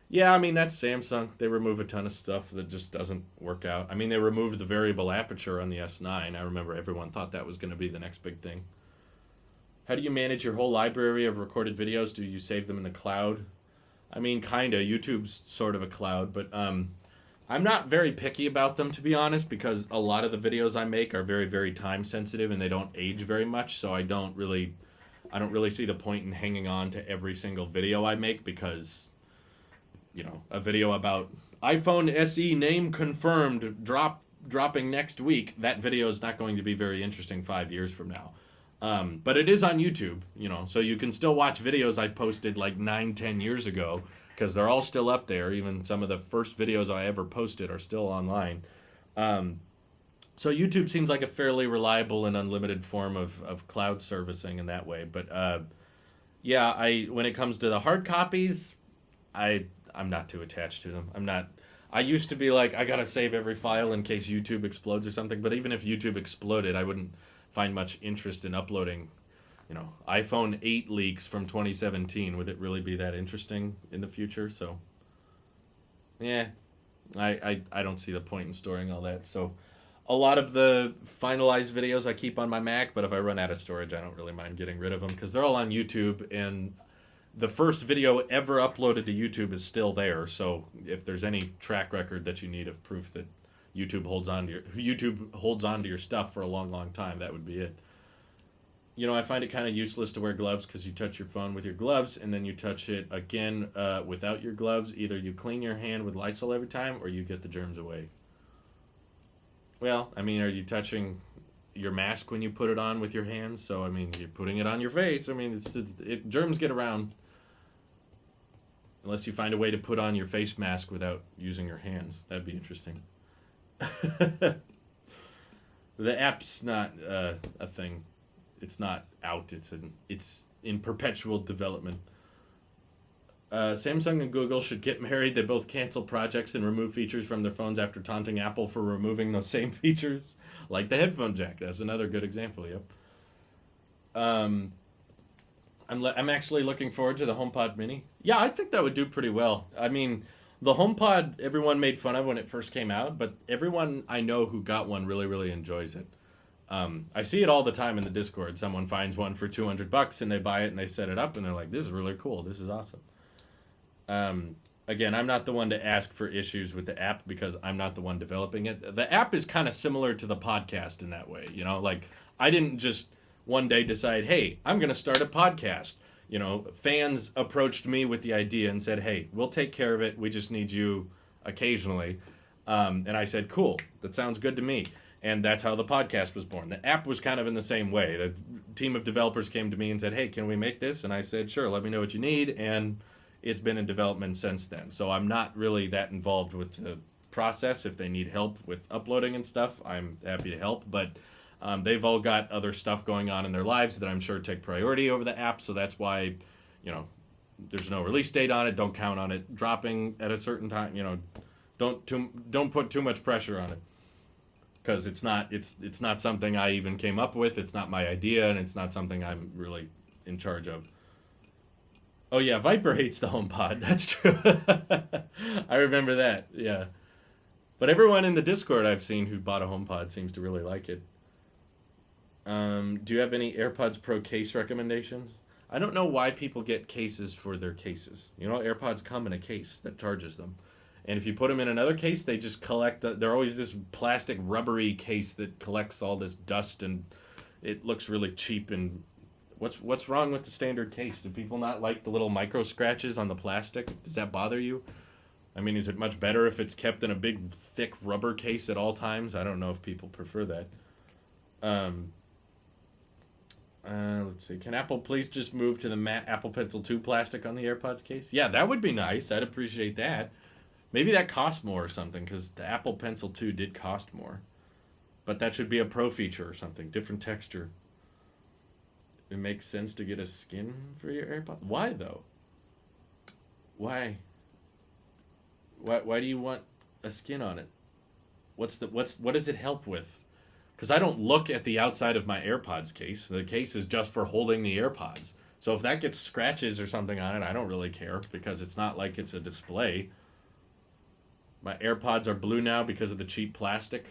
Yeah, I mean, that's Samsung. They remove a ton of stuff that just doesn't work out. I mean, they removed the variable aperture on the S9. I remember everyone thought that was going to be the next big thing. How do you manage your whole library of recorded videos? Do you save them in the cloud? I mean, kinda. YouTube's sort of a cloud, but I'm not very picky about them, to be honest, because a lot of the videos I make are very, very time sensitive and they don't age very much. So I don't really see the point in hanging on to every single video I make, because, you know, a video about iPhone SE name confirmed dropping next week, that video is not going to be very interesting 5 years from now. But it is on YouTube, you know, so you can still watch videos I've posted like 9, 10 years ago, because they're all still up there. Even some of the first videos I ever posted are still online. So YouTube seems like a fairly reliable and unlimited form of cloud servicing in that way. But yeah, when it comes to the hard copies, I'm not too attached to them. I used to be like, I gotta save every file in case YouTube explodes or something. But even if YouTube exploded, I wouldn't find much interest in uploading, you know, iPhone 8 leaks from 2017. Would it really be that interesting in the future? So, yeah, I don't see the point in storing all that. So, a lot of the finalized videos I keep on my Mac, but if I run out of storage, I don't really mind getting rid of them, because they're all on YouTube, and the first video ever uploaded to YouTube is still there. So, if there's any track record that you need of proof that YouTube holds on to your stuff for a long, long time, that would be it. You know, I find it kind of useless to wear gloves, because you touch your phone with your gloves and then you touch it again without your gloves. Either you clean your hand with Lysol every time, or you get the germs away. Well, I mean, are you touching your mask when you put it on with your hands? So, I mean, you're putting it on your face. I mean, germs get around. Unless you find a way to put on your face mask without using your hands. That'd be interesting. The app's not a thing. It's not out. It's in perpetual development. Samsung and Google should get married. They both cancel projects and remove features from their phones after taunting Apple for removing those same features, like the headphone jack. That's another good example. Yep. I'm actually looking forward to the HomePod Mini. Yeah, I think that would do pretty well. I mean, the HomePod everyone made fun of when it first came out, but everyone I know who got one really, really enjoys it. I see it all the time in the Discord. Someone finds one for $200 and they buy it and they set it up and they're like, "This is really cool. This is awesome." Again, I'm not the one to ask for issues with the app, because I'm not the one developing it. The app is kind of similar to the podcast in that way. You know, like, I didn't just one day decide, hey, I'm going to start a podcast. You know, fans approached me with the idea and said, hey, we'll take care of it. We just need you occasionally. And I said, cool, that sounds good to me. And that's how the podcast was born. The app was kind of in the same way. The team of developers came to me and said, hey, can we make this? And I said, sure, let me know what you need. And it's been in development since then. So I'm not really that involved with the process. If they need help with uploading and stuff, I'm happy to help. But they've all got other stuff going on in their lives that I'm sure take priority over the app. So that's why, you know, there's no release date on it. Don't count on it dropping at a certain time. You know, don't put too much pressure on it, because it's not something I even came up with. It's not my idea, and it's not something I'm really in charge of. Oh yeah, Viper hates the HomePod. That's true. I remember that. Yeah, but everyone in the Discord I've seen who bought a HomePod seems to really like it. Do you have any AirPods Pro case recommendations? I don't know why people get cases for their cases. You know, AirPods come in a case that charges them. And if you put them in another case, they just collect. They're always this plastic rubbery case that collects all this dust, and it looks really cheap. And what's wrong with the standard case? Do people not like the little micro scratches on the plastic? Does that bother you? I mean, is it much better if it's kept in a big, thick rubber case at all times? I don't know if people prefer that. Um, let's see. Can Apple please just move to the matte Apple Pencil 2 plastic on the AirPods case? Yeah, that would be nice. I'd appreciate that. Maybe that costs more or something, because the Apple Pencil 2 did cost more. But that should be a pro feature or something. Different texture. It makes sense to get a skin for your AirPods. Why, though? Why? Why do you want a skin on it? What does it help with? Because I don't look at the outside of my AirPods case. The case is just for holding the AirPods. So if that gets scratches or something on it, I don't really care, because it's not like it's a display. My AirPods are blue now because of the cheap plastic.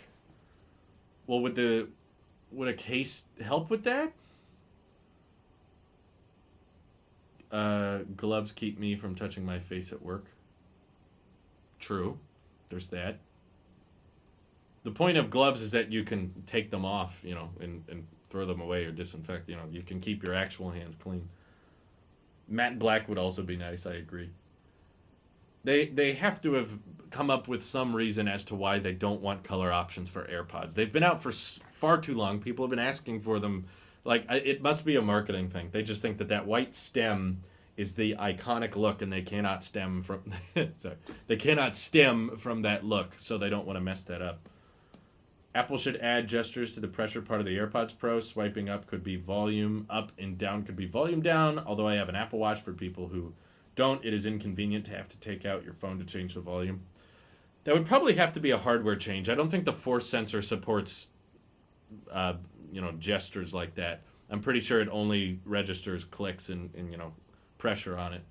Well, would a case help with that? Gloves keep me from touching my face at work. True. There's that. The point of gloves is that you can take them off, and throw them away or disinfect. You can keep your actual hands clean. Matte black would also be nice, I agree. They have to have come up with some reason as to why they don't want color options for AirPods. They've been out for far too long. People have been asking for them. It must be a marketing thing. They just think that white stem is the iconic look, and they cannot stem from they cannot stem from that look, so they don't want to mess that up. Apple should add gestures to the pressure part of the AirPods Pro. Swiping up could be volume up, and down could be volume down. Although I have an Apple Watch, for people who don't, it is inconvenient to have to take out your phone to change the volume. That would probably have to be a hardware change. I don't think the force sensor supports gestures like that. I'm pretty sure it only registers clicks and pressure on it.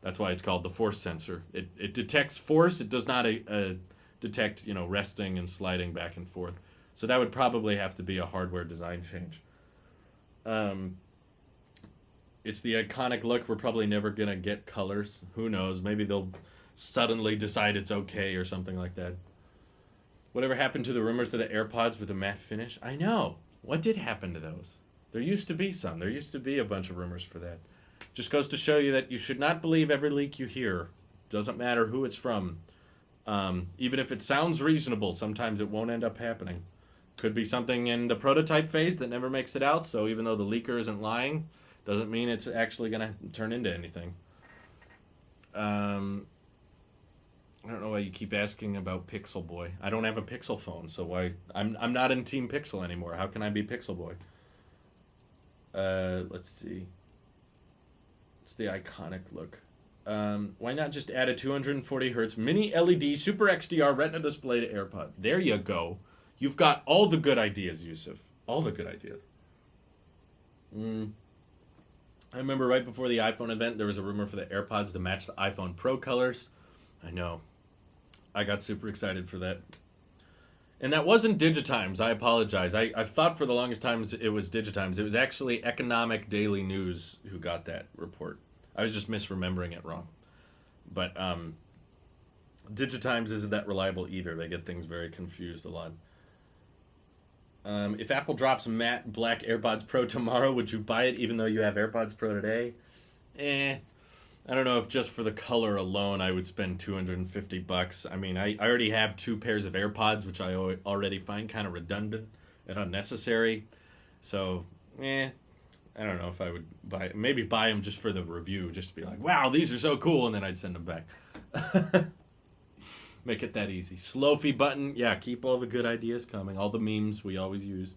That's why it's called the force sensor. It detects force. It does not detect resting and sliding back and forth. So that would probably have to be a hardware design change. It's the iconic look. We're probably never going to get colors. Who knows? Maybe they'll suddenly decide it's okay or something like that. Whatever happened to the rumors of the AirPods with a matte finish? I know. What did happen to those? There used to be some. There used to be a bunch of rumors for that. Just goes to show you that you should not believe every leak you hear. Doesn't matter who it's from. Even if it sounds reasonable, sometimes it won't end up happening. Could be something in the prototype phase that never makes it out, so even though the leaker isn't lying, doesn't mean it's actually going to turn into anything. I don't know why you keep asking about Pixel Boy. I don't have a Pixel phone, so why I'm not in Team Pixel anymore. How can I be Pixel Boy? Let's see. It's the iconic look. Why not just add a 240 hertz mini LED Super XDR Retina display to AirPod? There you go. You've got all the good ideas, Yusuf. All the good ideas. I remember right before the iPhone event, there was a rumor for the AirPods to match the iPhone Pro colors. I know. I got super excited for that. And that wasn't Digitimes. I apologize. I've thought for the longest time it was Digitimes. It was actually Economic Daily News who got that report. I was just misremembering it wrong. But Digitimes isn't that reliable either. They get things very confused a lot. If Apple drops matte black AirPods Pro tomorrow, would you buy it even though you have AirPods Pro today? I don't know if just for the color alone I would spend $250. I mean, I already have 2 pairs of AirPods, which I already find kind of redundant and unnecessary. So, I don't know if I would maybe buy them just for the review, just to be like, wow, these are so cool, and then I'd send them back. Make it that easy. Slow-fee button. Yeah, keep all the good ideas coming. All the memes we always use.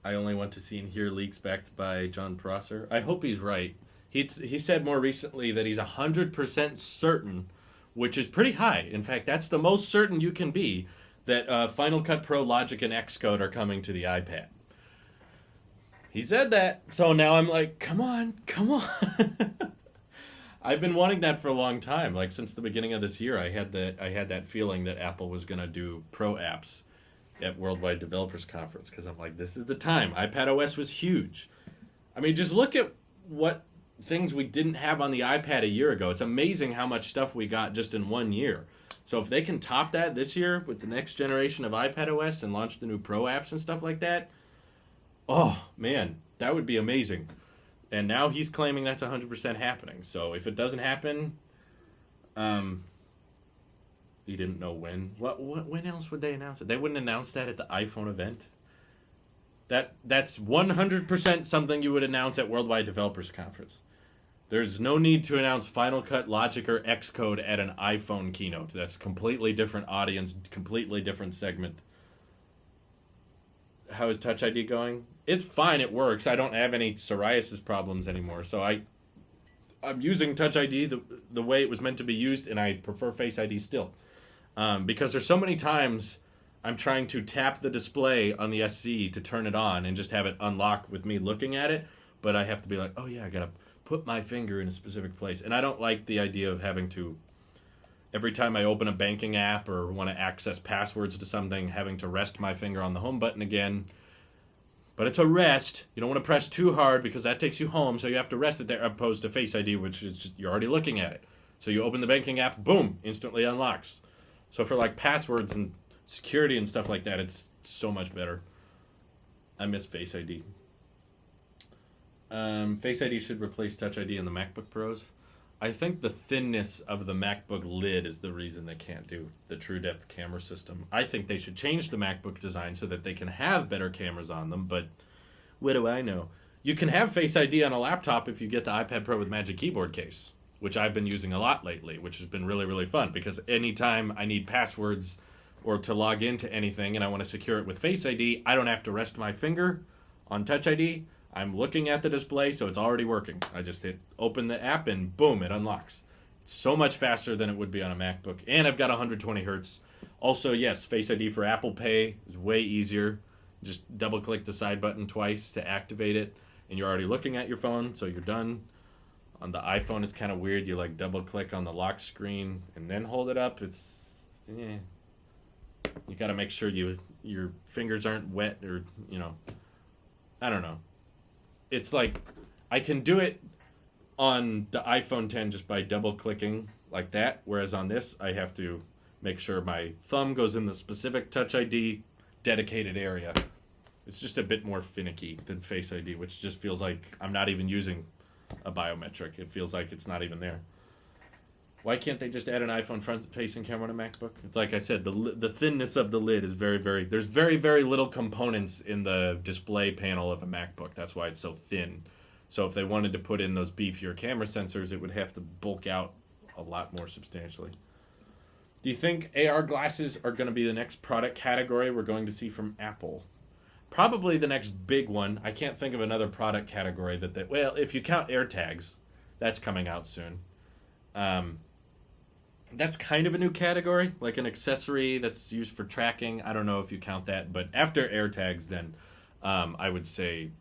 I only want to see and hear leaks backed by John Prosser. I hope he's right. He said more recently that he's 100% certain, which is pretty high. In fact, that's the most certain you can be, that Final Cut Pro, Logic, and Xcode are coming to the iPad. He said that, so now I'm like, come on. I've been wanting that for a long time. Like since the beginning of this year, I had that feeling that Apple was going to do pro apps at Worldwide Developers Conference, because I'm like, this is the time. iPadOS was huge. I mean, just look at what things we didn't have on the iPad a year ago. It's amazing how much stuff we got just in 1 year. So if they can top that this year with the next generation of iPadOS and launch the new pro apps and stuff like that, oh man, that would be amazing. And now he's claiming that's 100% happening. So if it doesn't happen, he didn't know when. When else would they announce it? They wouldn't announce that at the iPhone event. That's 100% something you would announce at Worldwide Developers Conference. There's no need to announce Final Cut, Logic, or Xcode at an iPhone keynote. That's a completely different audience, completely different segment. How is Touch ID going? It's fine. It works. I don't have any psoriasis problems anymore. So I'm using Touch ID the way it was meant to be used, and I prefer Face ID still. Because there's so many times I'm trying to tap the display on the SC to turn it on and just have it unlock with me looking at it, but I have to be like, oh yeah, I gotta put my finger in a specific place. And I don't like the idea of having to, every time I open a banking app or want to access passwords to something, having to rest my finger on the home button again. But it's a rest. You don't want to press too hard because that takes you home, so you have to rest it there, opposed to Face ID, which is just, you're already looking at it. So you open the banking app, boom, instantly unlocks. So for like passwords and security and stuff like that, it's so much better. I miss Face ID. Face ID should replace Touch ID in the MacBook Pros. I think the thinness of the MacBook lid is the reason they can't do the true depth camera system. I think they should change the MacBook design so that they can have better cameras on them, but what do I know? You can have Face ID on a laptop if you get the iPad Pro with Magic Keyboard case, which I've been using a lot lately, which has been really, really fun because anytime I need passwords or to log into anything and I want to secure it with Face ID, I don't have to rest my finger on Touch ID. I'm looking at the display, so it's already working. I just hit open the app and boom, it unlocks. It's so much faster than it would be on a MacBook. And I've got 120 hertz. Also, yes, Face ID for Apple Pay is way easier. Just double click the side button twice to activate it, and you're already looking at your phone, so you're done. On the iPhone, it's kind of weird. You like double click on the lock screen and then hold it up. It's, you got to make sure your fingers aren't wet or, I don't know. It's like I can do it on the iPhone 10 just by double clicking like that, whereas on this I have to make sure my thumb goes in the specific Touch ID dedicated area. It's just a bit more finicky than Face ID, which just feels like I'm not even using a biometric. It feels like it's not even there. Why can't they just add an iPhone front-facing camera on a MacBook? It's like I said, the thinness of the lid is very, very... There's very, very little components in the display panel of a MacBook. That's why it's so thin. So if they wanted to put in those beefier camera sensors, it would have to bulk out a lot more substantially. Do you think AR glasses are going to be the next product category we're going to see from Apple? Probably the next big one. I can't think of another product category that... Well, if you count AirTags, that's coming out soon. That's kind of a new category, like an accessory that's used for tracking. I don't know if you count that, but after AirTags, then I would say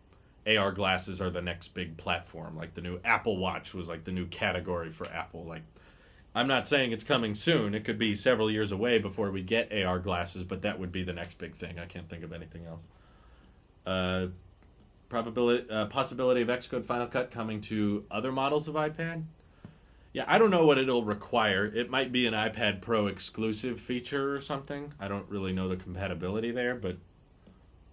AR glasses are the next big platform. Like the new Apple Watch was like the new category for Apple. Like, I'm not saying it's coming soon. It could be several years away before we get AR glasses, but that would be the next big thing. I can't think of anything else. Possibility of Xcode Final Cut coming to other models of iPad? Yeah, I don't know what it'll require. It might be an iPad Pro exclusive feature or something. I don't really know the compatibility there, but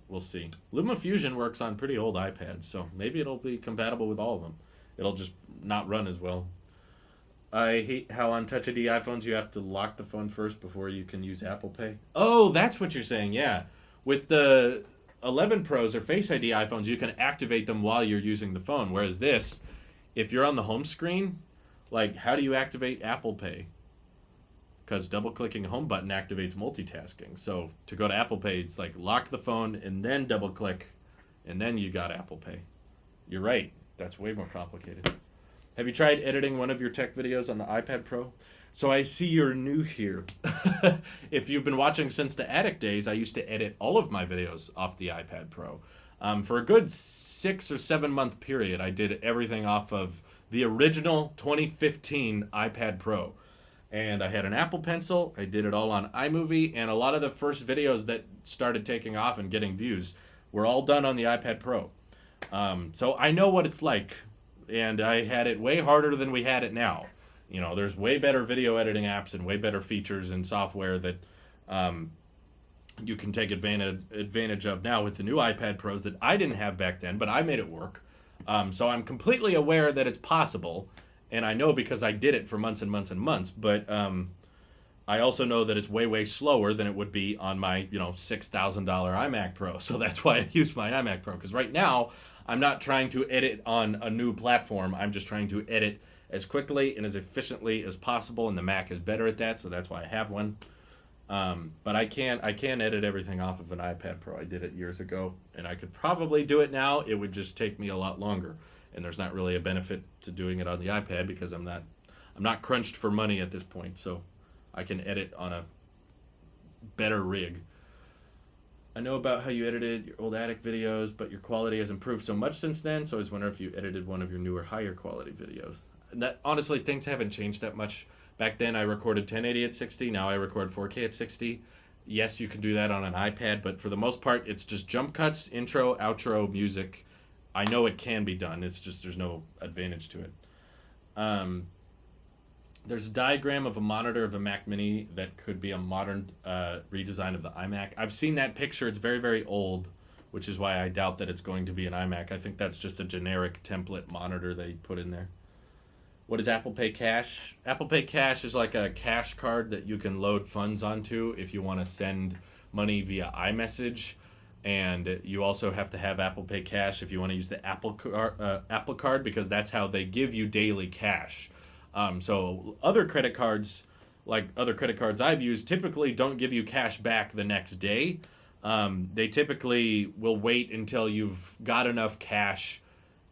we'll see. LumaFusion works on pretty old iPads, so maybe it'll be compatible with all of them. It'll just not run as well. I hate how on Touch ID iPhones you have to lock the phone first before you can use Apple Pay. Oh, that's what you're saying, yeah. With the 11 Pros or Face ID iPhones, you can activate them while you're using the phone, whereas this, if you're on the home screen... Like, how do you activate Apple Pay? Because double-clicking a home button activates multitasking. So to go to Apple Pay, it's like lock the phone and then double-click, and then you got Apple Pay. You're right. That's way more complicated. Have you tried editing one of your tech videos on the iPad Pro? So I see you're new here. If you've been watching since the Attic days, I used to edit all of my videos off the iPad Pro. For a good 6 or 7 month period, I did everything off of the original 2015 iPad Pro. And I had an Apple Pencil. I did it all on iMovie. And a lot of the first videos that started taking off and getting views were all done on the iPad Pro. So I know what it's like. And I had it way harder than we had it now. There's way better video editing apps and way better features and software that you can take advantage of now with the new iPad Pros that I didn't have back then, but I made it work. So I'm completely aware that it's possible, and I know because I did it for months and months and months. But I also know that it's way, way slower than it would be on my, $6,000 iMac Pro. So that's why I use my iMac Pro. Because right now, I'm not trying to edit on a new platform. I'm just trying to edit as quickly and as efficiently as possible, and the Mac is better at that. So that's why I have one. But I can't edit everything off of an iPad Pro. I did it years ago, and I could probably do it now. It would just take me a lot longer, and there's not really a benefit to doing it on the iPad because I'm not crunched for money at this point. So I can edit on a better rig. I know about how you edited your old Attic videos, but your quality has improved so much since then, so I was wondering if you edited one of your newer, higher quality videos. And that, honestly, things haven't changed that much. Back then, I recorded 1080 at 60. Now I record 4K at 60. Yes, you can do that on an iPad, but for the most part, it's just jump cuts, intro, outro, music. I know it can be done. It's just there's no advantage to it. There's a diagram of a monitor of a Mac Mini that could be a modern redesign of the iMac. I've seen that picture. It's very, very old, which is why I doubt that it's going to be an iMac. I think that's just a generic template monitor they put in there. What is Apple Pay Cash? Apple Pay Cash is like a cash card that you can load funds onto if you want to send money via iMessage. And you also have to have Apple Pay Cash if you want to use the Apple Card because that's how they give you daily cash. So other credit cards, like other credit cards I've used, typically don't give you cash back the next day. They typically will wait until you've got enough cash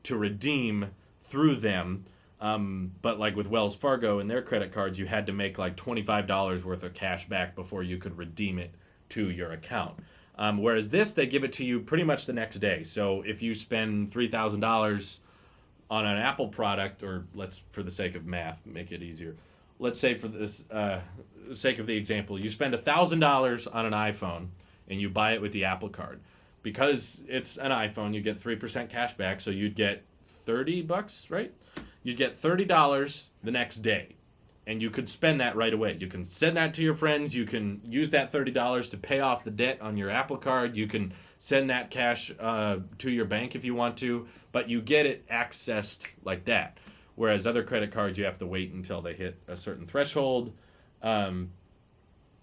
to redeem through them. But like with Wells Fargo and their credit cards, you had to make like $25 worth of cash back before you could redeem it to your account. Whereas this, they give it to you pretty much the next day. So if you spend $3,000 on an Apple product, or let's, for the sake of math, make it easier. Let's say for this sake of the example, you spend $1,000 on an iPhone and you buy it with the Apple Card. Because it's an iPhone, you get 3% cash back, so you'd get $30, right? You'd get $30 the next day, and you could spend that right away. You can send that to your friends. You can use that $30 to pay off the debt on your Apple Card. You can send that cash to your bank if you want to, but you get it accessed like that. Whereas other credit cards, you have to wait until they hit a certain threshold.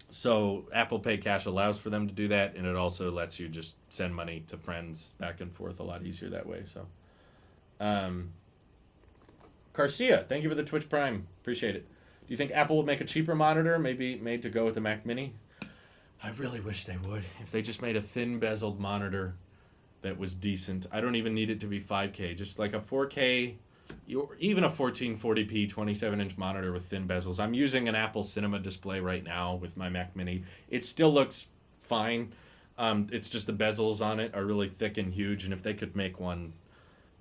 So Apple Pay Cash allows for them to do that, and it also lets you just send money to friends back and forth a lot easier that way. So, Garcia, thank you for the Twitch Prime. Appreciate it. Do you think Apple would make a cheaper monitor, maybe made to go with the Mac Mini? I really wish they would. If they just made a thin bezeled monitor that was decent. I don't even need it to be 5K. Just like a 4K, even a 1440p 27-inch monitor with thin bezels. I'm using an Apple Cinema display right now with my Mac Mini. It still looks fine. It's just the bezels on it are really thick and huge. And if they could make one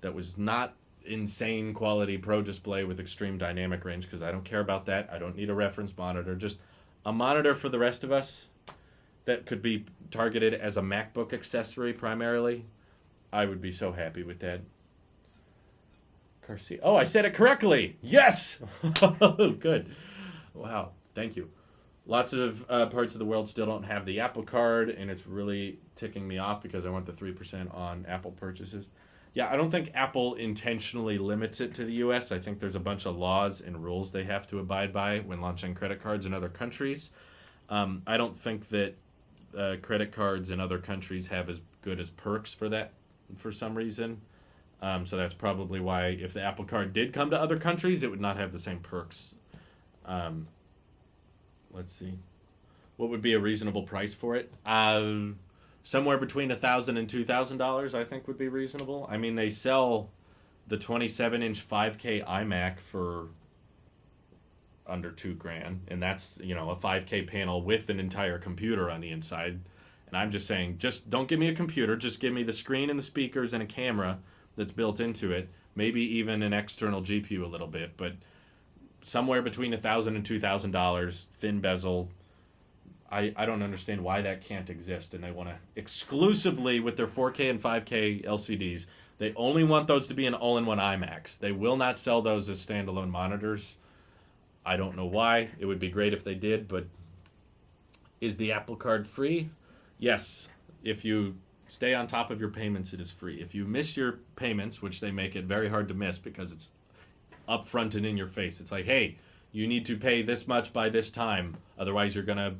that was not insane quality Pro display with extreme dynamic range, because I don't care about that. I don't need a reference monitor. Just a monitor for the rest of us that could be targeted as a MacBook accessory primarily. I would be so happy with that. Garcia. Oh, I said it correctly. Yes. Good. Wow. Thank you. Lots of parts of the world still don't have the Apple Card, and it's really ticking me off because I want the 3% on Apple purchases. Yeah, I don't think Apple intentionally limits it to the U.S. I think there's a bunch of laws and rules they have to abide by when launching credit cards in other countries. I don't think that credit cards in other countries have as good as perks for that for some reason. So that's probably why if the Apple Card did come to other countries, it would not have the same perks. Let's see. What would be a reasonable price for it? Somewhere between $1,000 and $2,000, I think would be reasonable. I mean, they sell the 27-inch 5K iMac for under $2,000, and that's, a 5K panel with an entire computer on the inside. And I'm just saying, just don't give me a computer, just give me the screen and the speakers and a camera that's built into it, maybe even an external GPU a little bit, but somewhere between $1,000 and $2,000, thin bezel. I don't understand why that can't exist, and they want to exclusively with their 4K and 5K LCDs. They only want those to be an all-in-one iMacs. They will not sell those as standalone monitors. I don't know why. It would be great if they did, but is the Apple Card free? Yes, if you stay on top of your payments, it is free. If you miss your payments, which they make it very hard to miss because it's upfront and in your face, it's like, hey, you need to pay this much by this time, otherwise you're gonna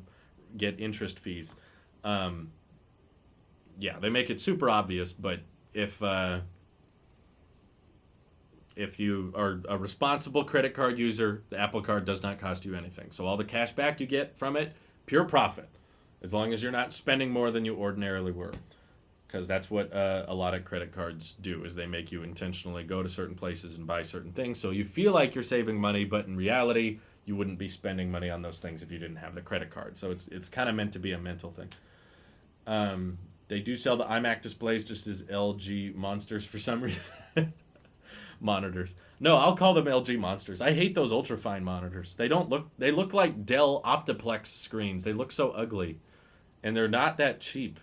get interest fees. Yeah, they make it super obvious, but if you are a responsible credit card user, the Apple Card does not cost you anything. So all the cash back you get from it, pure profit, as long as you're not spending more than you ordinarily were. Because that's what a lot of credit cards do, is they make you intentionally go to certain places and buy certain things. So you feel like you're saving money, but in reality, you wouldn't be spending money on those things if you didn't have the credit card. So it's kind of meant to be a mental thing. They do sell the Imac displays just as LG monsters for some reason. Monitors. No, I'll call them LG monsters. I hate those ultrafine monitors. They look like Dell Optiplex screens. They look so ugly. And they're not that cheap.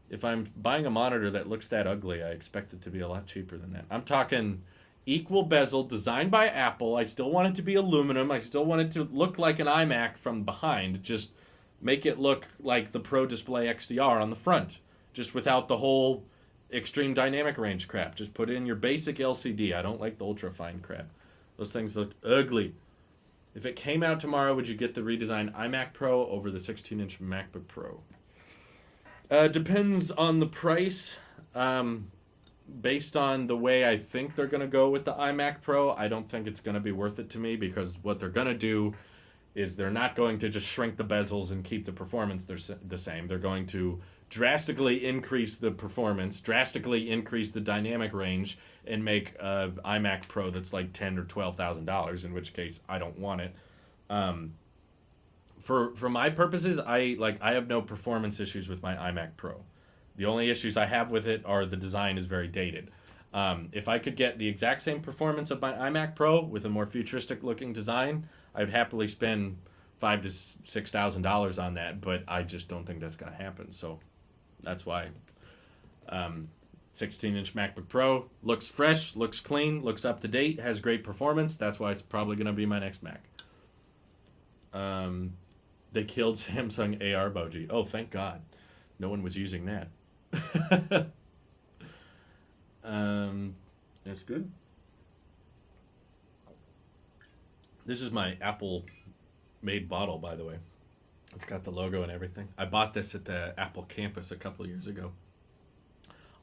If I'm buying a monitor that looks that ugly, I expect it to be a lot cheaper than that. I'm talking equal bezel, designed by Apple. I still want it to be aluminum. I still want it to look like an iMac from behind. Just make it look like the Pro Display XDR on the front. Just without the whole extreme dynamic range crap. Just put in your basic LCD. I don't like the ultrafine crap. Those things look ugly. If it came out tomorrow, would you get the redesigned iMac Pro over the 16-inch MacBook Pro? Depends on the price. Based on the way I think they're going to go with the iMac Pro, I don't think it's going to be worth it to me, because what they're going to do is they're not going to just shrink the bezels and keep the performance the same. They're going to drastically increase the performance, drastically increase the dynamic range, and make an iMac Pro that's like $10,000 or $12,000, in which case I don't want it. For my purposes, I have no performance issues with my iMac Pro. The only issues I have with it are the design is very dated. If I could get the exact same performance of my iMac Pro with a more futuristic looking design, I would happily spend $5,000 to $6,000 on that, but I just don't think that's going to happen. So that's why 16-inch MacBook Pro looks fresh, looks clean, looks up to date, has great performance. That's why it's probably going to be my next Mac. They killed Samsung AR Boji. Oh, thank God. No one was using that. That's good. This is my Apple-made bottle, by the way. It's got the logo and everything. I bought this at the Apple campus a couple of years ago.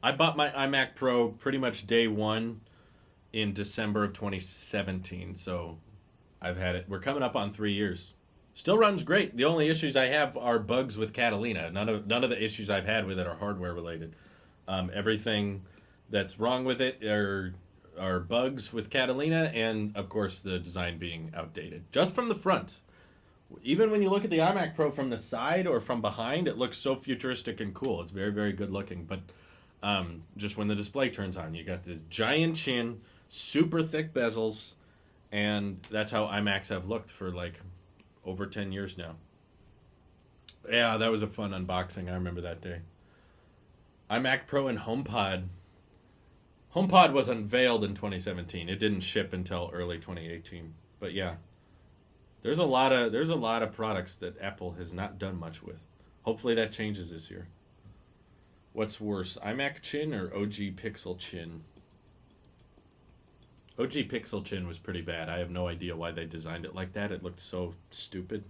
I bought my iMac Pro pretty much day one in December of 2017, so I've had it. We're coming up on 3 years. Still runs great. The only issues I have are bugs with Catalina. None of the issues I've had with it are hardware related. Everything that's wrong with it are bugs with Catalina, and of course the design being outdated. Just from the front. Even when you look at the iMac Pro from the side or from behind, it looks so futuristic and cool. It's very, very good looking. But just when the display turns on, you got this giant chin, super thick bezels, and that's how iMacs have looked for like over 10 years now. Yeah, that was a fun unboxing. I remember that day. iMac Pro and HomePod. HomePod was unveiled in 2017. It didn't ship until early 2018. But yeah, there's a lot of products that Apple has not done much with. Hopefully that changes this year. What's worse, iMac Chin or OG Pixel Chin? OG Pixel Chin was pretty bad. I have no idea why they designed it like that. It looked so stupid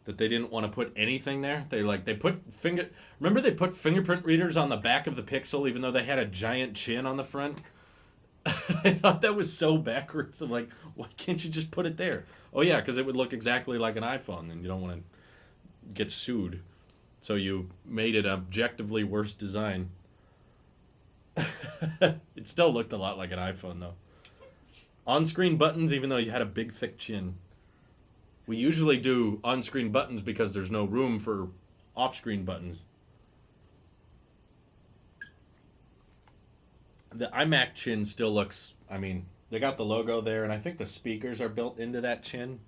that they didn't want to put anything there. They put fingerprint readers on the back of the Pixel, even though they had a giant chin on the front. I thought that was so backwards. I'm like, why can't you just put it there? Oh yeah, because it would look exactly like an iPhone, and you don't want to get sued. So you made it objectively worse design. It still looked a lot like an iPhone though. On-screen buttons, even though you had a big, thick chin. We usually do on-screen buttons because there's no room for off-screen buttons. The iMac chin still looks, they got the logo there, and I think the speakers are built into that chin.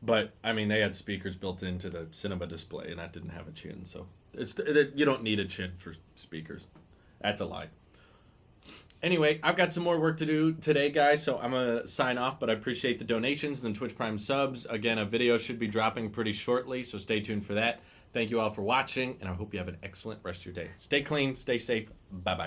But, they had speakers built into the cinema display, and that didn't have a chin, so you don't need a chin for speakers. That's a lie. Anyway, I've got some more work to do today, guys, so I'm going to sign off, but I appreciate the donations and the Twitch Prime subs. Again, a video should be dropping pretty shortly, so stay tuned for that. Thank you all for watching, and I hope you have an excellent rest of your day. Stay clean, stay safe. Bye-bye.